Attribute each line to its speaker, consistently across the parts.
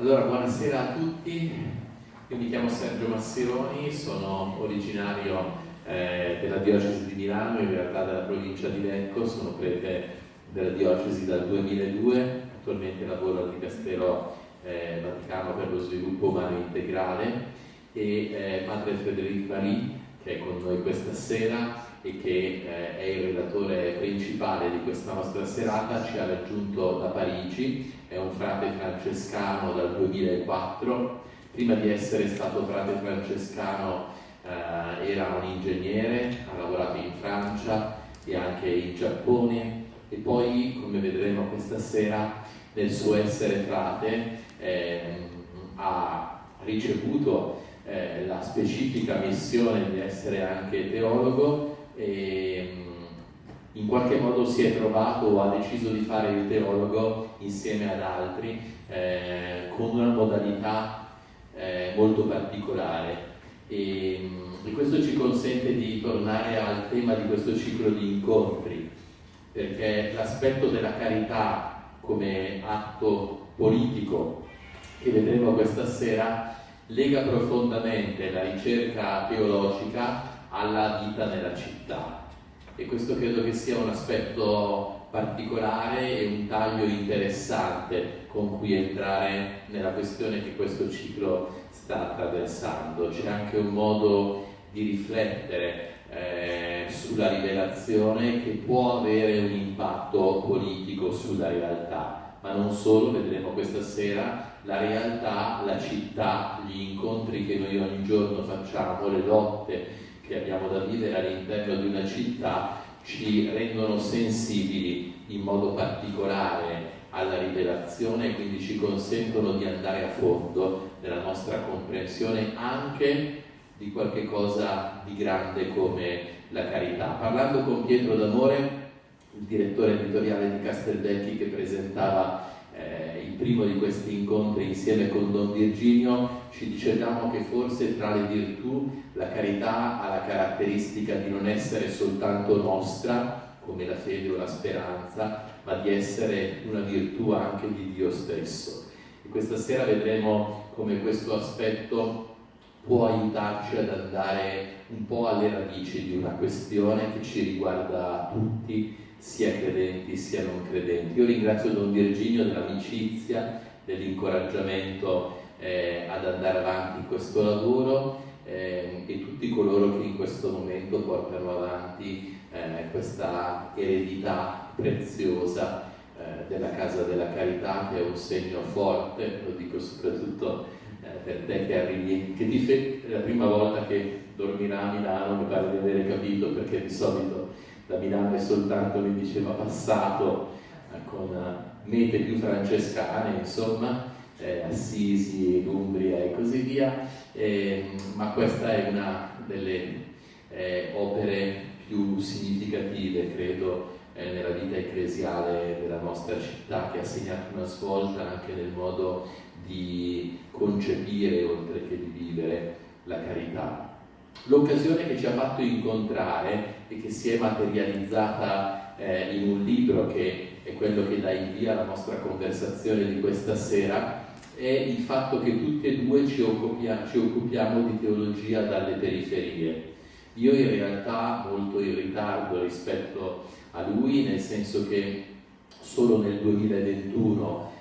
Speaker 1: Allora, buonasera a tutti, io mi chiamo Sergio Massironi, sono originario della diocesi di Milano, in realtà della provincia di Lecco, sono prete della diocesi dal 2002, attualmente lavoro al Dicastero Vaticano per lo sviluppo umano integrale e padre Frédéric Marie, che è con noi questa sera e che è il relatore principale di questa nostra serata, ci ha raggiunto da Parigi, è un frate francescano dal 2004, prima di essere stato frate francescano era un ingegnere, ha lavorato in Francia e anche in Giappone e poi, come vedremo questa sera, nel suo essere frate ha ricevuto la specifica missione di essere anche teologo e in qualche modo si è trovato o ha deciso di fare il teologo insieme ad altri con una modalità molto particolare e questo ci consente di tornare al tema di questo ciclo di incontri, perché l'aspetto della carità come atto politico che vedremo questa sera lega profondamente la ricerca teologica alla vita nella città e questo credo che sia un aspetto particolare e un taglio interessante con cui entrare nella questione che questo ciclo sta attraversando. C'è anche un modo di riflettere sulla rivelazione che può avere un impatto politico sulla realtà, ma non solo, vedremo questa sera, la realtà, la città, gli incontri che noi ogni giorno facciamo, le lotte che abbiamo da vivere all'interno di una città ci rendono sensibili in modo particolare alla rivelazione e quindi ci consentono di andare a fondo nella nostra comprensione anche di qualche cosa di grande come la carità. Parlando con Pietro D'Amore, il direttore editoriale di Castelvecchi che presentava il primo di questi incontri insieme con Don Virginio, ci dicevamo che forse tra le virtù la carità ha la caratteristica di non essere soltanto nostra, come la fede o la speranza, ma di essere una virtù anche di Dio stesso. E questa sera vedremo come questo aspetto può aiutarci ad andare un po' alle radici di una questione che ci riguarda tutti, sia credenti sia non credenti. Io ringrazio Don Virginio dell'amicizia, dell'incoraggiamento ad andare avanti in questo lavoro e tutti coloro che in questo momento portano avanti questa eredità preziosa della Casa della Carità, che è un segno forte, lo dico soprattutto per te che arrivi, che è la prima volta che dormirà a Milano, mi pare di avere capito, perché di solito da Milano è soltanto, mi diceva, passato con mete più francescane, insomma, Assisi, l'Umbria e così via, ma questa è una delle opere più significative, credo, nella vita ecclesiale della nostra città, che ha segnato una svolta anche nel modo di concepire, oltre che di vivere, la carità. L'occasione che ci ha fatto incontrare e che si è materializzata in un libro che è quello che dà il via alla nostra conversazione di questa sera è il fatto che tutti e due ci occupiamo di teologia dalle periferie. Io in realtà molto in ritardo rispetto a lui, nel senso che solo nel 2021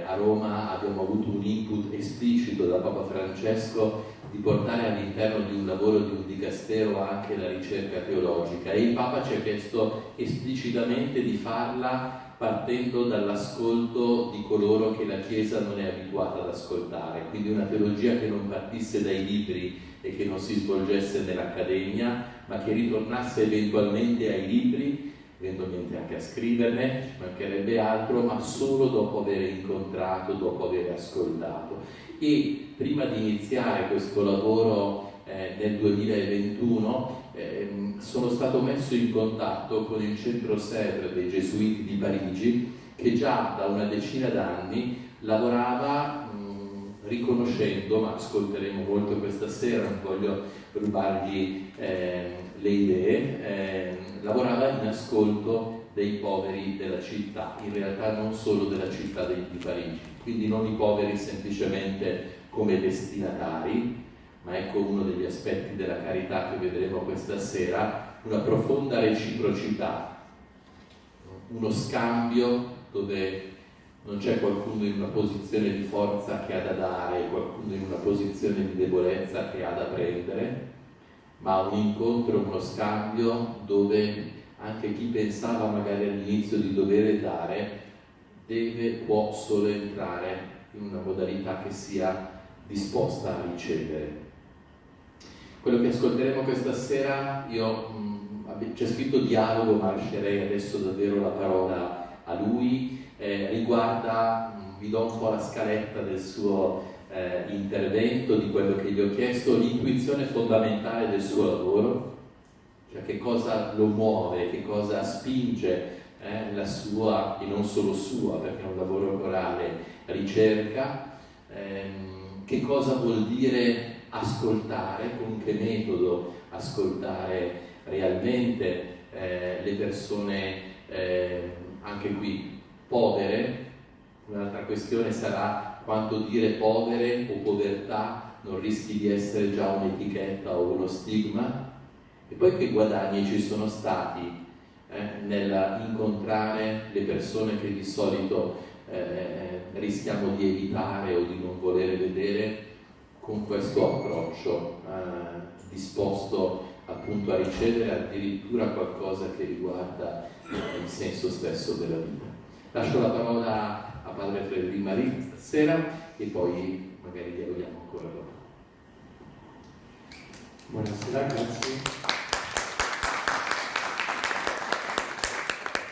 Speaker 1: a Roma abbiamo avuto un input esplicito da Papa Francesco di portare all'interno di un lavoro di un dicastero anche la ricerca teologica e il Papa ci ha chiesto esplicitamente di farla partendo dall'ascolto di coloro che la Chiesa non è abituata ad ascoltare, quindi una teologia che non partisse dai libri e che non si svolgesse nell'accademia, ma che ritornasse eventualmente ai libri, eventualmente anche a scriverne, ci mancherebbe altro, ma solo dopo aver incontrato, dopo aver ascoltato. E prima di iniziare questo lavoro nel 2021 sono stato messo in contatto con il centro Sèvres dei Gesuiti di Parigi, che già da una decina d'anni lavorava riconoscendo, ma ascolteremo molto questa sera, non voglio rubargli le idee, lavorava in ascolto dei poveri della città, in realtà non solo della città di Parigi. quindi non i poveri semplicemente come destinatari, ma ecco uno degli aspetti della carità che vedremo questa sera, una profonda reciprocità, uno scambio dove non c'è qualcuno in una posizione di forza che ha da dare e qualcuno in una posizione di debolezza che ha da prendere, ma un incontro, uno scambio dove anche chi pensava magari all'inizio di dover dare può solo entrare in una modalità che sia disposta a ricevere. Quello che ascolteremo questa sera, c'è scritto dialogo, ma lascerei adesso davvero la parola a lui, riguarda, vi do un po' la scaletta del suo intervento, di quello che gli ho chiesto, l'intuizione fondamentale del suo lavoro, cioè che cosa lo muove, che cosa spinge la sua, e non solo sua, perché è un lavoro corale, ricerca, che cosa vuol dire ascoltare, con che metodo ascoltare realmente le persone, anche qui povere. Un'altra questione sarà quando dire povere o povertà non rischi di essere già un'etichetta o uno stigma, e poi che guadagni ci sono stati nell'incontrare le persone che di solito rischiamo di evitare o di non volere vedere, con questo approccio disposto appunto a ricevere addirittura qualcosa che riguarda il senso stesso della vita. Lascio la parola a padre Frédéric Marie stasera e poi magari dialoghiamo ancora dopo.
Speaker 2: Buonasera, grazie.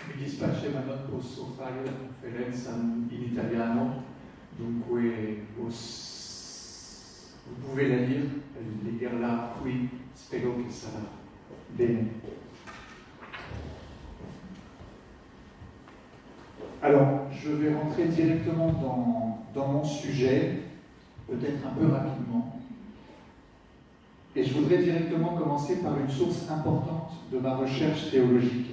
Speaker 2: Mi dispiace ma non posso fare la conferenza in italiano, dunque vous pouvez la leggerla qui, spero che sarà bene. Alors, je vais rentrer directement dans mon sujet, peut-être un peu rapidement. Et je voudrais directement commencer par une source importante de ma recherche théologique.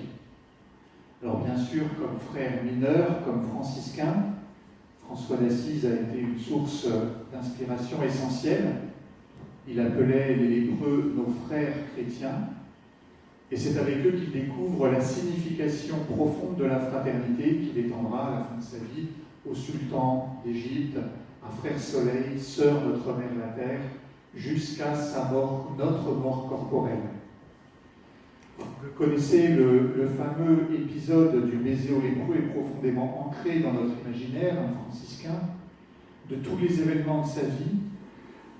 Speaker 2: Alors bien sûr, comme frère mineur, comme franciscain, François d'Assise a été une source d'inspiration essentielle. Il appelait les lépreux nos frères chrétiens, et c'est avec eux qu'il découvre la signification profonde de la fraternité qu'il étendra à la fin de sa vie au sultan d'Égypte, à Frère Soleil, Sœur Notre Mère la Terre, jusqu'à sa mort, notre mort corporelle. Vous connaissez le fameux épisode du baiser aux lépreux est profondément ancré dans notre imaginaire franciscain. De tous les événements de sa vie,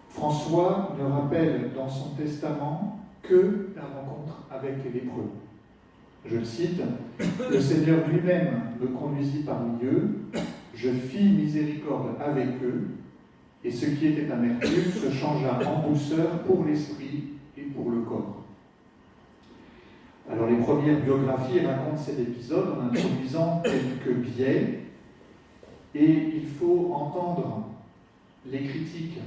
Speaker 2: François ne rappelle dans son testament que la rencontre avec les lépreux. Je le cite, « Le Seigneur lui-même me conduisit parmi eux, je fis miséricorde avec eux, et ce qui était amertume se changea en douceur pour l'esprit et pour le corps. » Alors les premières biographies racontent cet épisode en introduisant quelques biais, et il faut entendre les critiques.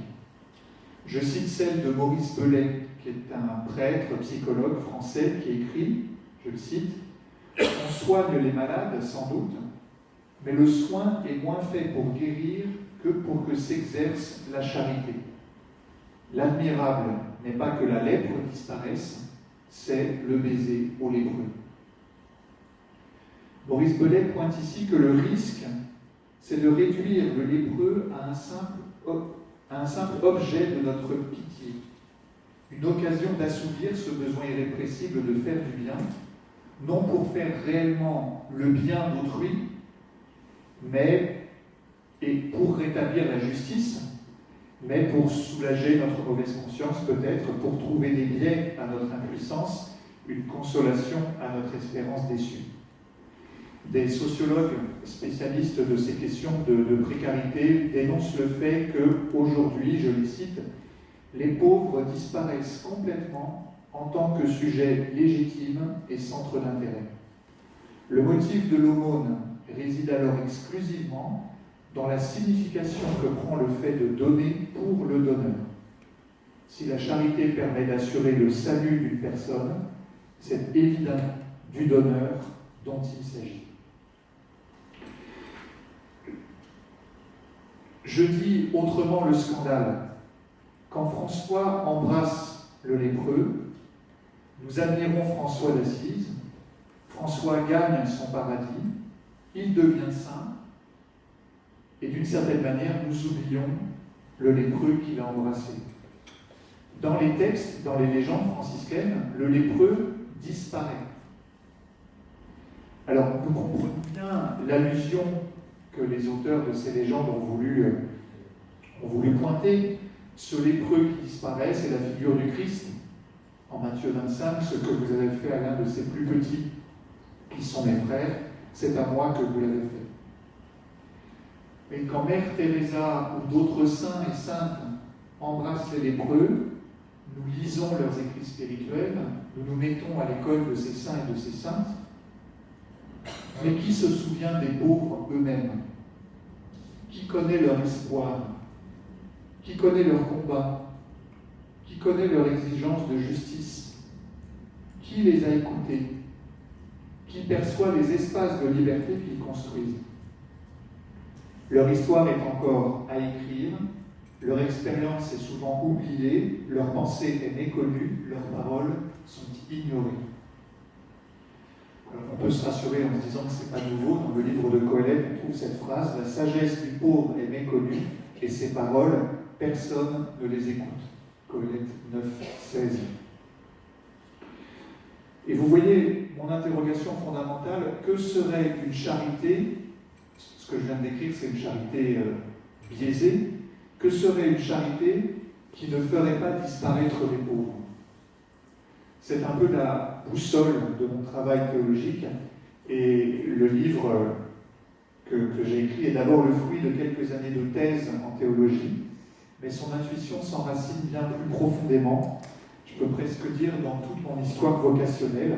Speaker 2: Je cite celle de Maurice Belay, qui est un prêtre, psychologue français, qui écrit, je le cite, « On soigne les malades, sans doute, mais le soin est moins fait pour guérir que pour que s'exerce la charité. L'admirable n'est pas que la lèpre disparaisse, c'est le baiser aux lépreux. » Maurice Belay pointe ici que le risque, c'est de réduire le lépreux à un simple objet de notre pitié, une occasion d'assouvir ce besoin irrépressible de faire du bien, non pour faire réellement le bien d'autrui, et pour rétablir la justice, mais pour soulager notre mauvaise conscience peut-être, pour trouver des biais à notre impuissance, une consolation à notre espérance déçue. Des sociologues spécialistes de ces questions de précarité dénoncent le fait qu'aujourd'hui, je les cite, les pauvres disparaissent complètement en tant que sujet légitime et centre d'intérêt. Le motif de l'aumône réside alors exclusivement dans la signification que prend le fait de donner pour le donneur. Si la charité permet d'assurer le salut d'une personne, c'est évidemment du donneur dont il s'agit. Je dis autrement le scandale. Quand François embrasse le lépreux, nous admirons François d'Assise. François gagne son paradis, il devient saint, et d'une certaine manière, nous oublions le lépreux qu'il a embrassé. Dans les textes, dans les légendes franciscaines, le lépreux disparaît. Alors, nous comprenons bien l'allusion que les auteurs de ces légendes ont voulu pointer. Ce lépreux qui disparaît, c'est la figure du Christ. En Matthieu 25, ce que vous avez fait à l'un de ses plus petits, qui sont mes frères, c'est à moi que vous l'avez fait. Mais quand Mère Teresa ou d'autres saints et saintes embrassent les lépreux, nous lisons leurs écrits spirituels, nous nous mettons à l'école de ces saints et de ces saintes, mais qui se souvient des pauvres eux-mêmes? Qui connaît leur espoir? Qui connaît leur combat? Qui connaît leur exigence de justice? Qui les a écoutés? Qui perçoit les espaces de liberté qu'ils construisent? Leur histoire est encore à écrire, leur expérience est souvent oubliée, leur pensée est méconnue, leurs paroles sont ignorées. Alors, on peut se rassurer en se disant que ce n'est pas nouveau. Dans le livre de Coëlette, on trouve cette phrase « La sagesse du pauvre est méconnue, et ses paroles, personne ne les écoute ». Coëlette 9, 16. Et vous voyez mon interrogation fondamentale, que serait une charité, ce que je viens de décrire, c'est une charité biaisée, que serait une charité qui ne ferait pas disparaître les pauvres? C'est un peu la boussole de mon travail théologique, et le livre que j'ai écrit est d'abord le fruit de quelques années de thèse en théologie, mais son intuition s'enracine bien plus profondément, je peux presque dire, dans toute mon histoire vocationnelle.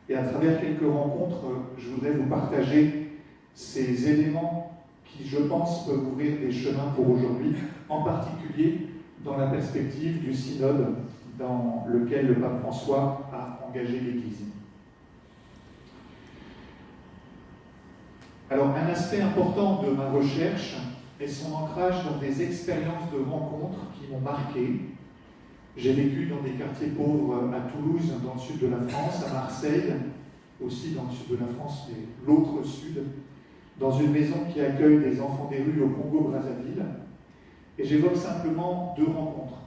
Speaker 2: Et à travers quelques rencontres, je voudrais vous partager ces éléments qui, je pense, peuvent ouvrir des chemins pour aujourd'hui, en particulier dans la perspective du synode dans lequel le pape François a engagé l'Église. Alors, un aspect important de ma recherche est son ancrage dans des expériences de rencontres qui m'ont marqué. J'ai vécu dans des quartiers pauvres à Toulouse, dans le sud de la France, à Marseille, aussi dans le sud de la France, mais l'autre sud, dans une maison qui accueille des enfants des rues au Congo-Brazzaville. Et j'évoque simplement deux rencontres.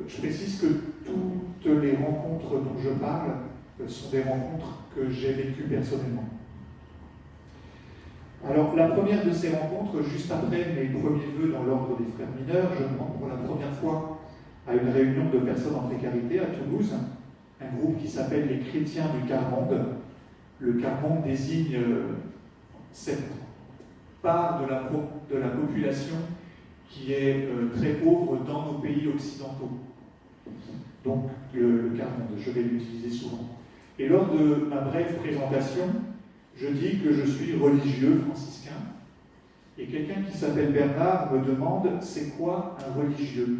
Speaker 2: Je précise que toutes les rencontres dont je parle sont des rencontres que j'ai vécues personnellement. Alors, la première de ces rencontres, juste après mes premiers vœux dans l'ordre des frères mineurs, je me rends pour la première fois à une réunion de personnes en précarité à Toulouse, un groupe qui s'appelle les Chrétiens du Quart-Monde. Le Quart-Monde désigne cette part de la population qui est très pauvre dans nos pays occidentaux. Donc, le Quart-Monde, je vais l'utiliser souvent. Et lors de ma brève présentation, je dis que je suis religieux franciscain, et quelqu'un qui s'appelle Bernard me demande « c'est quoi un religieux ?»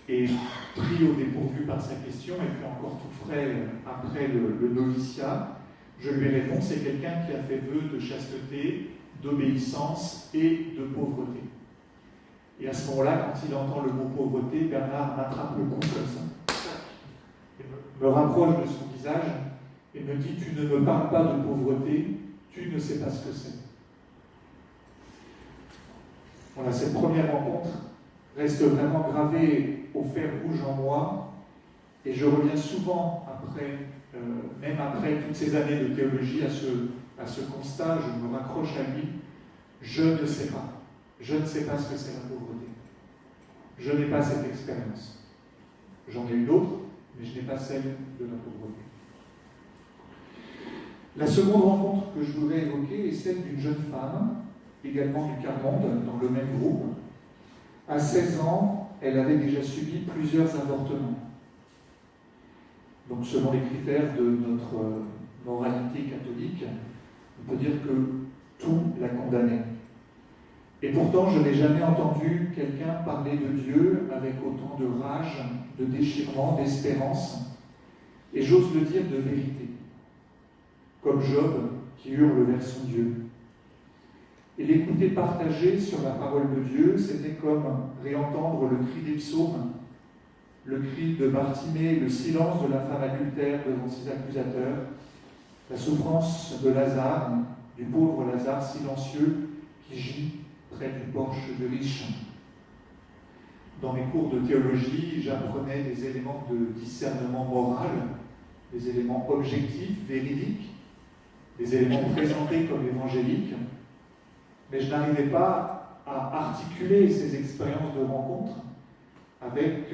Speaker 2: Et pris au dépourvu par sa question, et puis encore tout frais après le noviciat, je lui réponds « c'est quelqu'un qui a fait vœu de chasteté, d'obéissance et de pauvreté ». Et à ce moment-là, quand il entend le mot pauvreté, Bernard m'attrape le cou comme ça, et me rapproche de son visage et me dit « tu ne me parles pas de pauvreté, tu ne sais pas ce que c'est ». Voilà, cette première rencontre reste vraiment gravée au fer rouge en moi, et je reviens souvent après, même après toutes ces années de théologie, à ce constat, je me raccroche à lui, je ne sais pas. Je ne sais pas ce que c'est la pauvreté. Je n'ai pas cette expérience. J'en ai une autre, mais je n'ai pas celle de la pauvreté. La seconde rencontre que je voudrais évoquer est celle d'une jeune femme, également du Quart-Monde, dans le même groupe. À 16 ans, elle avait déjà subi plusieurs avortements. Donc, selon les critères de notre moralité catholique, on peut dire que tout la condamnait. Et pourtant, je n'ai jamais entendu quelqu'un parler de Dieu avec autant de rage, de déchirement, d'espérance, et j'ose le dire, de vérité. Comme Job qui hurle vers son Dieu. Et l'écouter partager sur la parole de Dieu, c'était comme réentendre le cri des psaumes, le cri de Bartimée, le silence de la femme adultère devant ses accusateurs, la souffrance de Lazare, du pauvre Lazare silencieux qui gît près du porche de riche. Dans mes cours de théologie, j'apprenais des éléments de discernement moral, des éléments objectifs, véridiques, des éléments présentés comme évangéliques, mais je n'arrivais pas à articuler ces expériences de rencontre avec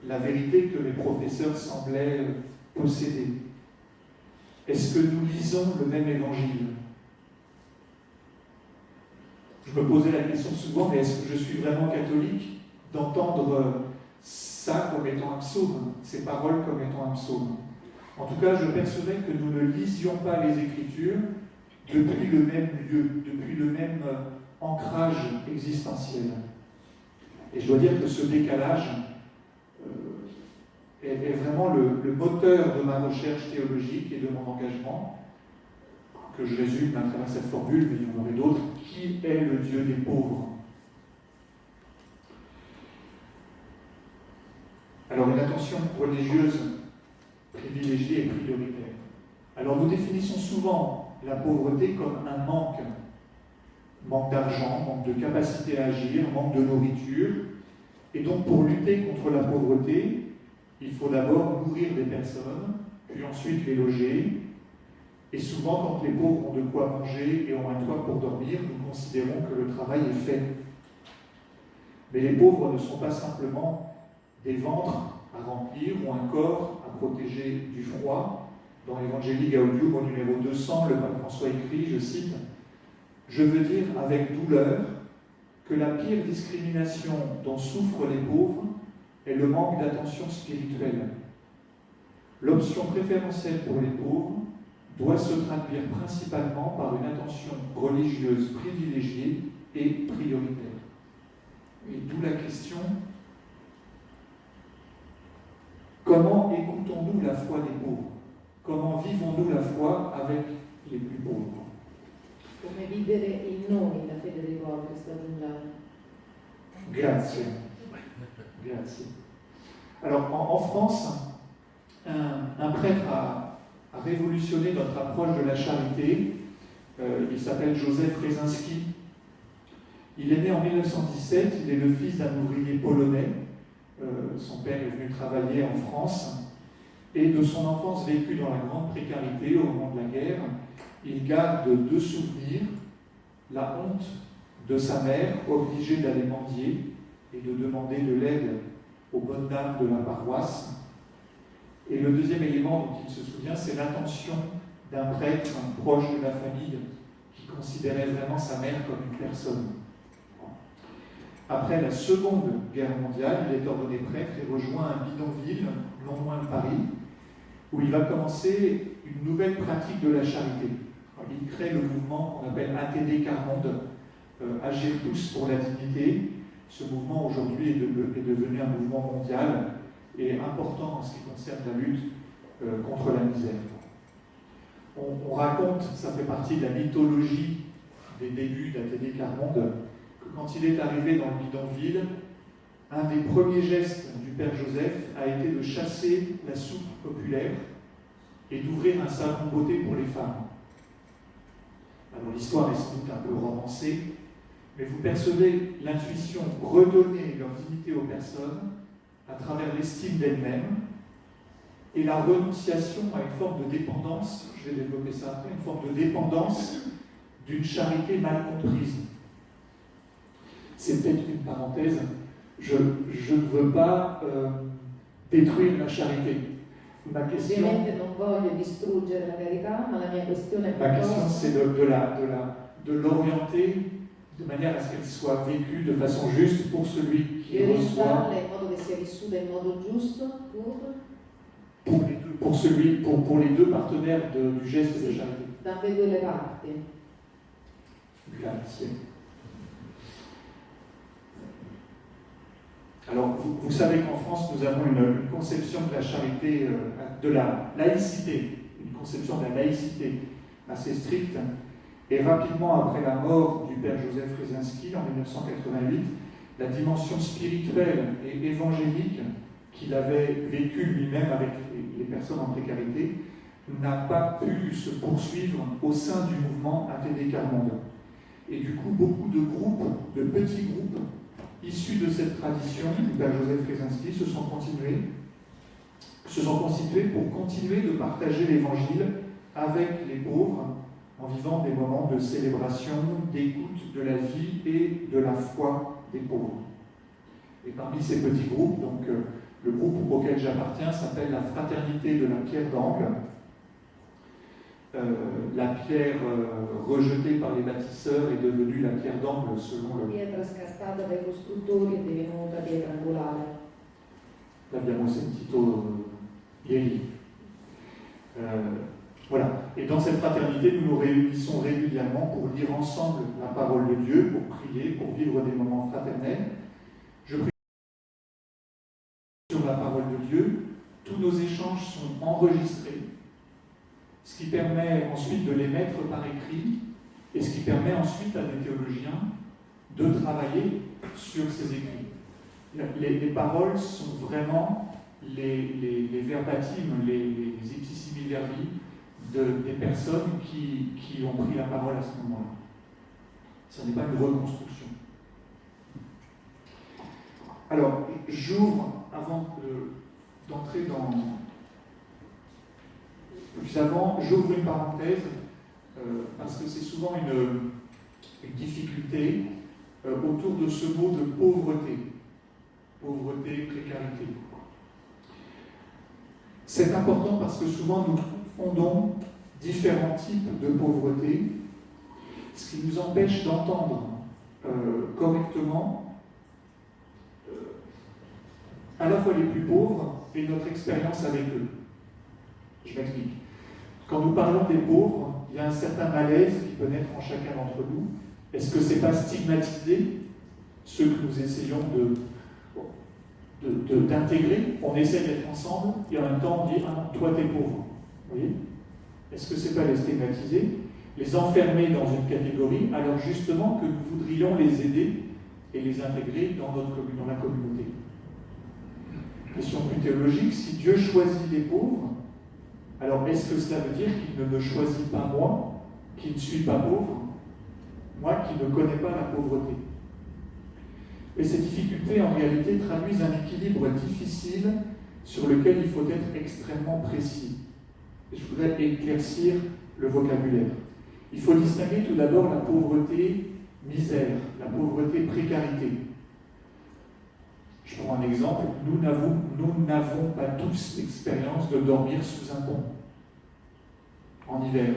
Speaker 2: la vérité que mes professeurs semblaient posséder. Est-ce que nous lisons le même évangile? Je me posais la question souvent, mais est-ce que je suis vraiment catholique d'entendre ça comme étant un psaume, ces paroles comme étant un psaume? En tout cas, je percevais que nous ne lisions pas les Écritures depuis le même lieu, depuis le même ancrage existentiel. Et je dois dire que ce décalage est vraiment le moteur de ma recherche théologique et de mon engagement, que je résume à travers cette formule, mais il y en aurait d'autres. Qui est le Dieu des pauvres? Alors, une attention religieuse privilégiée et prioritaire. Alors, nous définissons souvent la pauvreté comme un manque. Manque d'argent, manque de capacité à agir, manque de nourriture. Et donc, pour lutter contre la pauvreté, il faut d'abord nourrir des personnes, puis ensuite les loger. Et souvent, quand les pauvres ont de quoi manger et ont un toit pour dormir, nous considérons que le travail est fait. Mais les pauvres ne sont pas simplement des ventres à remplir ou un corps à protéger du froid. Dans l'Evangelii Gaudium, au numéro 200, le pape François écrit, je cite, « Je veux dire avec douleur que la pire discrimination dont souffrent les pauvres est le manque d'attention spirituelle. L'option préférentielle pour les pauvres doit se traduire principalement par une attention religieuse privilégiée et prioritaire. » Et d'où la question, comment écoutons-nous la foi des pauvres? Comment vivons-nous la foi avec les plus pauvres?
Speaker 3: Come vivere in noi la fede dei poveri, sta aggiungendo.
Speaker 2: Grazie. Grazie. Alors, en France, un prêtre a révolutionné notre approche de la charité. Il s'appelle Joseph Rezinski. Il est né en 1917, il est le fils d'un ouvrier polonais. Son père est venu travailler en France. Et de son enfance vécue dans la grande précarité au moment de la guerre, il garde deux souvenirs: la honte de sa mère, obligée d'aller mendier et de demander de l'aide aux bonnes dames de la paroisse. Et le deuxième élément dont il se souvient, c'est l'attention d'un prêtre proche de la famille qui considérait vraiment sa mère comme une personne. Après la Seconde Guerre mondiale, il est ordonné prêtre et rejoint un bidonville non loin de Paris, où il va commencer une nouvelle pratique de la charité. Il crée le mouvement qu'on appelle ATD Carmonde, Agir tous pour la dignité. Ce mouvement aujourd'hui est devenu un mouvement mondial et important en ce qui concerne la lutte contre la misère. On raconte, ça fait partie de la mythologie des débuts d'ATD Carmonde, que quand il est arrivé dans le bidonville, un des premiers gestes du Père Joseph a été de chasser la soupe populaire et d'ouvrir un salon de beauté pour les femmes. Alors l'histoire est sans doute un peu romancée, mais vous percevez l'intuition redonner leur dignité aux personnes à travers l'estime d'elles-mêmes et la renonciation à une forme de dépendance, je vais développer ça après, une forme de dépendance d'une charité mal comprise. C'est peut-être une parenthèse, je ne veux pas détruire la charité. Ma question,
Speaker 3: Ovviamente non voglio distruggere la carità, ma la mia questione è
Speaker 2: ma question c'est de l'orienter de manière à ce qu'elle soit vécue de façon juste pour celui qui
Speaker 3: di
Speaker 2: reçoit,
Speaker 3: orientarla in modo che sia vissuta in modo giusto
Speaker 2: pour les deux partenaires du geste de charité.
Speaker 3: dalle due parti.
Speaker 2: Grazie. Alors, vous savez qu'en France, nous avons une conception de la charité, de la laïcité, une conception de la laïcité assez stricte. Et rapidement après la mort du père Joseph Rezinski en 1988, la dimension spirituelle et évangélique qu'il avait vécue lui-même avec les personnes en précarité n'a pas pu se poursuivre au sein du mouvement ATD Carmonde. Et du coup, beaucoup de groupes, de petits groupes, issus de cette tradition du père Joseph Rezinski se sont constitués pour continuer de partager l'évangile avec les pauvres en vivant des moments de célébration, d'écoute de la vie et de la foi des pauvres. Et parmi ces petits groupes, donc, le groupe auquel j'appartiens s'appelle la Fraternité de la Pierre d'Angle. La pierre rejetée par les bâtisseurs est devenue la pierre d'angle selon le...
Speaker 3: Pietra scartata dai costruttori è divenuta pietra angolare.
Speaker 2: L'abbiamo sentito ieri. Voilà. Et dans cette fraternité, nous nous réunissons régulièrement pour lire ensemble la parole de Dieu, pour prier, pour vivre des moments fraternels. Je prie sur la parole de Dieu. Tous nos échanges sont enregistrés, ce qui permet ensuite de les mettre par écrit et ce qui permet ensuite à des théologiens de travailler sur ces écrits. Les paroles sont vraiment les verbatims, les ipsissimi verbi des personnes qui ont pris la parole à ce moment-là. Ce n'est pas une reconstruction. Alors, j'ouvre, avant d'entrer dans... Plus avant, j'ouvre une parenthèse, parce que c'est souvent une difficulté autour de ce mot de pauvreté. Pauvreté, précarité. C'est important parce que souvent nous confondons différents types de pauvreté, ce qui nous empêche d'entendre correctement à la fois les plus pauvres et notre expérience avec eux. Je m'explique. Quand nous parlons des pauvres, il y a un certain malaise qui peut naître en chacun d'entre nous. Est-ce que ce n'est pas stigmatiser ceux que nous essayons d'intégrer? On essaie d'être ensemble et en même temps on dit « Ah non, toi t'es pauvre ». Vous voyez? Est-ce que ce n'est pas les stigmatiser, les enfermer dans une catégorie, alors justement que nous voudrions les aider et les intégrer dans la communauté? Question plus théologique, si Dieu choisit les pauvres, alors est-ce que cela veut dire qu'il ne me choisit pas moi, qui ne suis pas pauvre, moi qui ne connais pas la pauvreté? Et ces difficultés en réalité traduisent un équilibre difficile sur lequel il faut être extrêmement précis. Et je voudrais éclaircir le vocabulaire. Il faut distinguer tout d'abord la pauvreté misère, la pauvreté précarité. Je prends un exemple, nous n'avons pas tous l'expérience de dormir sous un pont en hiver.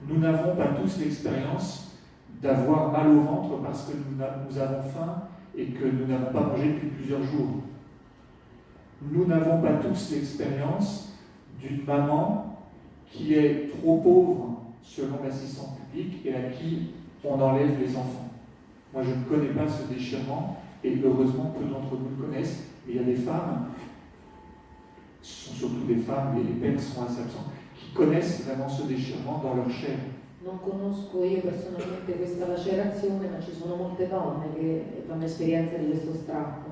Speaker 2: Nous n'avons pas tous l'expérience d'avoir mal au ventre parce que nous avons faim et que nous n'avons pas mangé depuis plusieurs jours. Nous n'avons pas tous l'expérience d'une maman qui est trop pauvre selon l'assistance publique et à qui on enlève les enfants. Moi, je ne connais pas ce déchirement. Et heureusement, peu d'entre nous le connaissent, mais il y a des femmes, ce sont surtout des femmes, et les pères sont assez absents, qui connaissent vraiment ce déchirement dans leur chair.
Speaker 3: Non conosco io personalmente questa lacerazione, ma ci sono molte donne che fanno esperienza di questo strappo.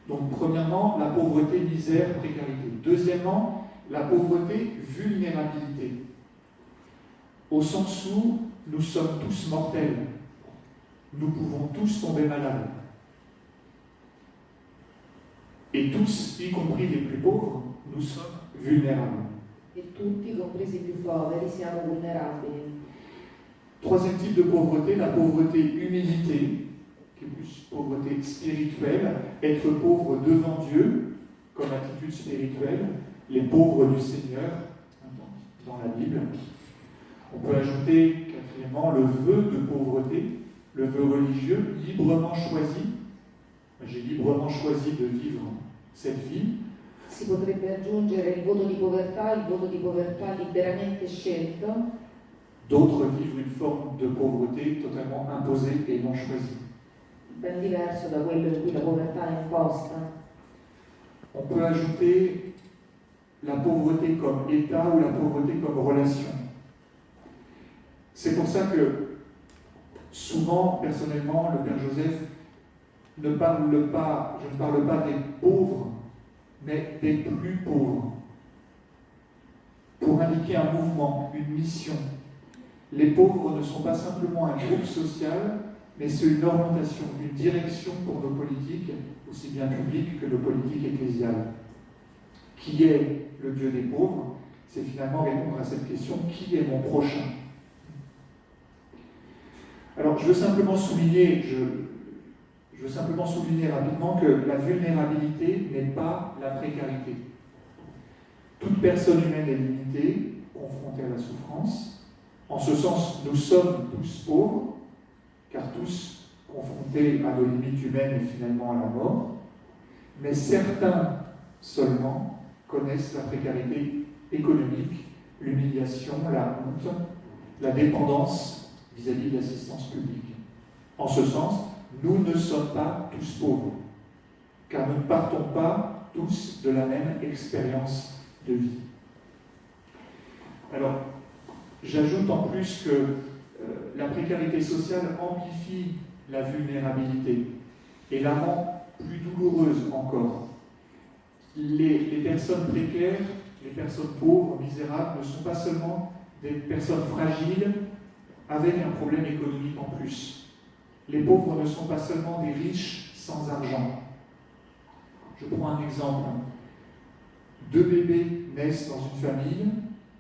Speaker 2: Donc, premièrement, la pauvreté, misère, précarité. Deuxièmement, la pauvreté, vulnérabilité. Au sens où nous sommes tous mortels. Nous pouvons tous tomber malades. Et tous, y compris les plus pauvres, nous sommes vulnérables.
Speaker 3: E tutti, compresi i più poveri, siamo vulnerabili.
Speaker 2: Troisième type de pauvreté, la pauvreté humilité, qui est plus pauvreté spirituelle, être pauvre devant Dieu, comme attitude spirituelle, les pauvres du Seigneur, dans la Bible. On peut ajouter, quatrièmement, le vœu de pauvreté, le vœu religieux, librement choisi. J'ai librement choisi de vivre cette vie.
Speaker 3: Si potrebbe aggiungere il voto di povertà liberamente scelto.
Speaker 2: D'autres vivent une forme de pauvreté totalement imposée et non choisie.
Speaker 3: Ben diverso da quello in cui la povertà è imposta.
Speaker 2: On peut ajouter la pauvreté comme état ou la pauvreté comme relation. C'est pour ça que souvent, personnellement, le Père Joseph je ne parle pas des pauvres, mais des plus pauvres, pour indiquer un mouvement, une mission. Les pauvres ne sont pas simplement un groupe social, mais c'est une orientation, une direction pour nos politiques, aussi bien publiques que nos politiques ecclésiales. Qui est le Dieu des pauvres? C'est finalement répondre à cette question, qui est mon prochain? Alors, je veux simplement souligner rapidement que la vulnérabilité n'est pas la précarité. Toute personne humaine est limitée, confrontée à la souffrance. En ce sens, nous sommes tous pauvres, car tous confrontés à nos limites humaines et finalement à la mort. Mais certains seulement connaissent la précarité économique, l'humiliation, la honte, la dépendance vis-à-vis de l'assistance publique. En ce sens, nous ne sommes pas tous pauvres, car nous ne partons pas tous de la même expérience de vie. Alors, j'ajoute en plus que la précarité sociale amplifie la vulnérabilité et la rend plus douloureuse encore. Les personnes précaires, les personnes pauvres, misérables, ne sont pas seulement des personnes fragiles avec un problème économique en plus. Les pauvres ne sont pas seulement des riches sans argent. Je prends un exemple. 2 bébés naissent dans une famille,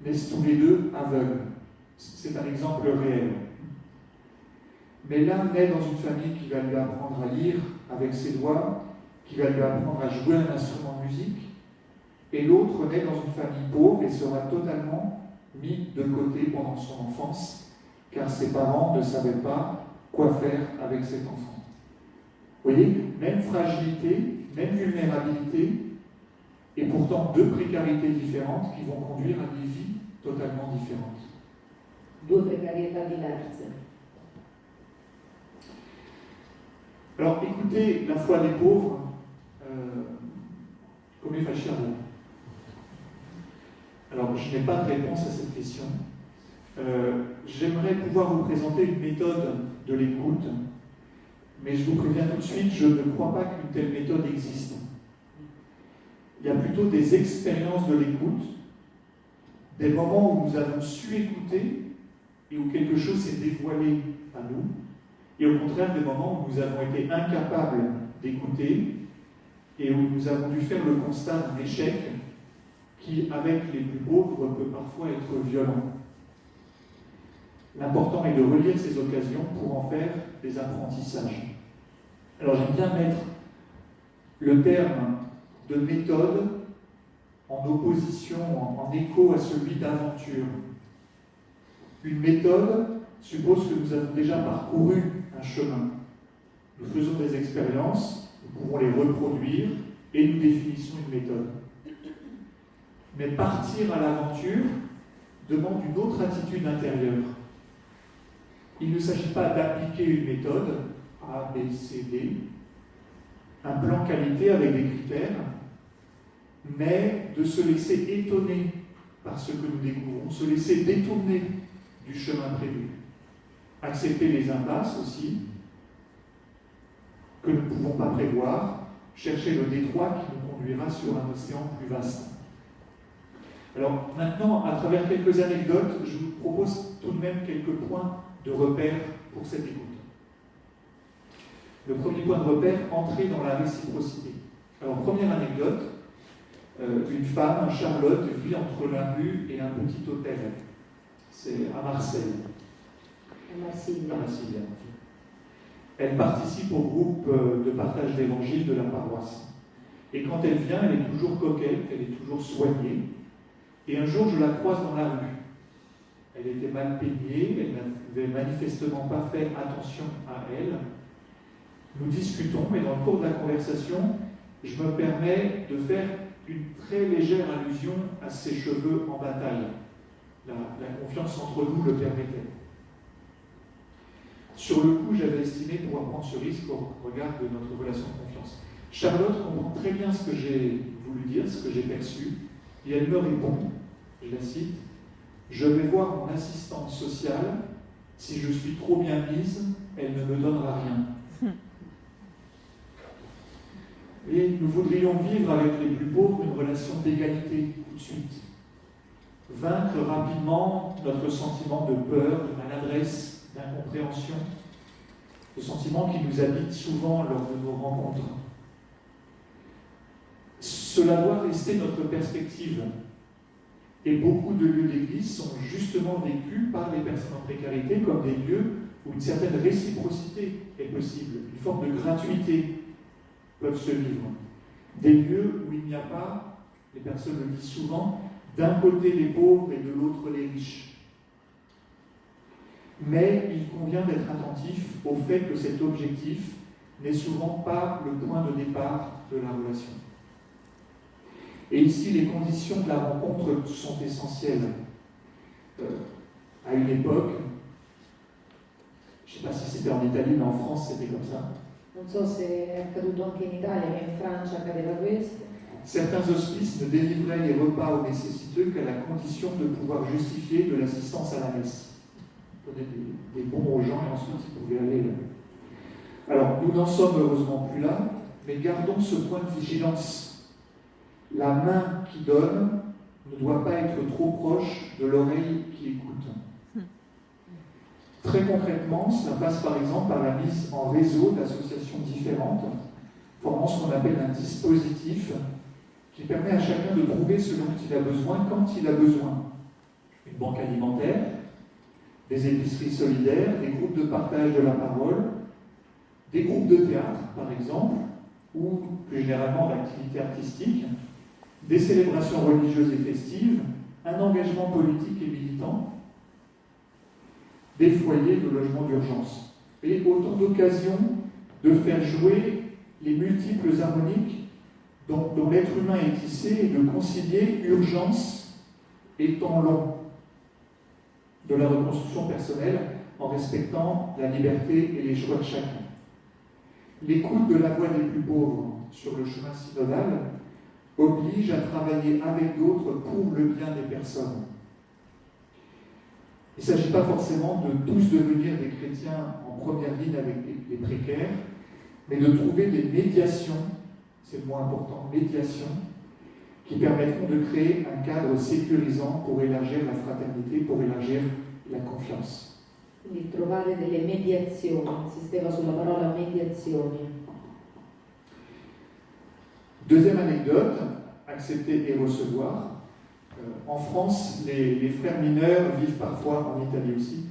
Speaker 2: naissent tous les deux aveugles. C'est un exemple réel. Mais l'un naît dans une famille qui va lui apprendre à lire avec ses doigts, qui va lui apprendre à jouer un instrument de musique, et l'autre naît dans une famille pauvre et sera totalement mis de côté pendant son enfance, car ses parents ne savaient pas quoi faire avec cet enfant. Vous voyez, même fragilité, même vulnérabilité, et pourtant 2 précarités différentes qui vont conduire à des vies totalement différentes.
Speaker 3: 2 precarietà diverse.
Speaker 2: Alors écoutez, la foi des pauvres, come facciamo? Alors je n'ai pas de réponse à cette question. J'aimerais pouvoir vous présenter une méthode de l'écoute, mais je vous préviens tout de suite, je ne crois pas qu'une telle méthode existe. Il y a plutôt des expériences de l'écoute, des moments où nous avons su écouter et où quelque chose s'est dévoilé à nous, et au contraire des moments où nous avons été incapables d'écouter et où nous avons dû faire le constat d'un échec qui, avec les plus pauvres, peut parfois être violent. L'important est de relire ces occasions pour en faire des apprentissages. Alors j'aime bien mettre le terme de méthode en opposition, en écho à celui d'aventure. Une méthode suppose que nous avons déjà parcouru un chemin. Nous faisons des expériences, nous pouvons les reproduire et nous définissons une méthode. Mais partir à l'aventure demande une autre attitude intérieure. Il ne s'agit pas d'appliquer une méthode A, B, C, D, un plan qualité avec des critères, mais de se laisser étonner par ce que nous découvrons, se laisser détourner du chemin prévu. Accepter les impasses aussi, que nous ne pouvons pas prévoir, chercher le détroit qui nous conduira sur un océan plus vaste. Alors maintenant, à travers quelques anecdotes, je vous propose tout de même quelques points de repère pour cette écoute. Le premier point de repère, entrer dans la réciprocité. Alors, première anecdote, une femme, Charlotte, vit entre la rue et un petit hôtel. C'est à Marseille.
Speaker 3: À Marsiglia.
Speaker 2: Elle participe au groupe de partage d'évangile de la paroisse. Et quand elle vient, elle est toujours coquette, elle est toujours soignée. Et un jour, je la croise dans la rue. Elle était mal peignée, elle n'avait manifestement pas fait attention à elle. Nous discutons, mais dans le cours de la conversation, je me permets de faire une très légère allusion à ses cheveux en bataille. La confiance entre nous le permettait. Sur le coup, j'avais estimé pouvoir prendre ce risque au regard de notre relation de confiance. Charlotte comprend très bien ce que j'ai voulu dire, ce que j'ai perçu, et elle me répond, je la cite, « Je vais voir mon assistante sociale Si je suis trop bien mise, elle ne me donnera rien. Et nous voudrions vivre avec les plus pauvres une relation d'égalité tout de suite. Vaincre rapidement notre sentiment de peur, de maladresse, d'incompréhension, le sentiment qui nous habite souvent lors de nos rencontres. Cela doit rester notre perspective. Et beaucoup de lieux d'église sont justement vécus par les personnes en précarité comme des lieux où une certaine réciprocité est possible, une forme de gratuité peuvent se vivre. Des lieux où il n'y a pas, les personnes le disent souvent, d'un côté les pauvres et de l'autre les riches. Mais il convient d'être attentif au fait que cet objectif n'est souvent pas le point de départ de la relation. Et ici, les conditions de la rencontre sont essentielles. À une époque, je ne sais pas si c'était en Italie, mais en France, c'était comme ça.
Speaker 3: Non so se è accaduto anche in Italia, ma in Francia accadeva questo.
Speaker 2: Certains hospices ne délivraient les repas aux nécessiteux qu'à la condition de pouvoir justifier de l'assistance à la messe. Ils donnaient des bons aux gens et ensuite ils pouvaient aller là. Alors, nous n'en sommes heureusement plus là, mais gardons ce point de vigilance. La main qui donne ne doit pas être trop proche de l'oreille qui écoute. Très concrètement, cela passe par exemple par la mise en réseau d'associations différentes, formant ce qu'on appelle un dispositif qui permet à chacun de trouver ce dont il a besoin quand il a besoin. Une banque alimentaire, des épiceries solidaires, des groupes de partage de la parole, des groupes de théâtre par exemple, ou plus généralement d'activités artistiques, des célébrations religieuses et festives, un engagement politique et militant, des foyers de logement d'urgence. Et autant d'occasions de faire jouer les multiples harmoniques dont l'être humain est tissé et de concilier urgence et temps long de la reconstruction personnelle en respectant la liberté et les choix de chacun. L'écoute de la voix des plus pauvres sur le chemin synodal oblige à travailler avec d'autres pour le bien des personnes. Il ne s'agit pas forcément de tous devenir des chrétiens en première ligne avec les précaires, mais de trouver des médiations, c'est le mot important, médiations, qui permettront de créer un cadre sécurisant pour élargir la fraternité, pour élargir la confiance.
Speaker 3: Quindi trovare delle mediazioni, insisteva sulla parola mediazioni.
Speaker 2: Deuxième anecdote, accepter et recevoir. En France, les frères mineurs vivent parfois, en Italie aussi,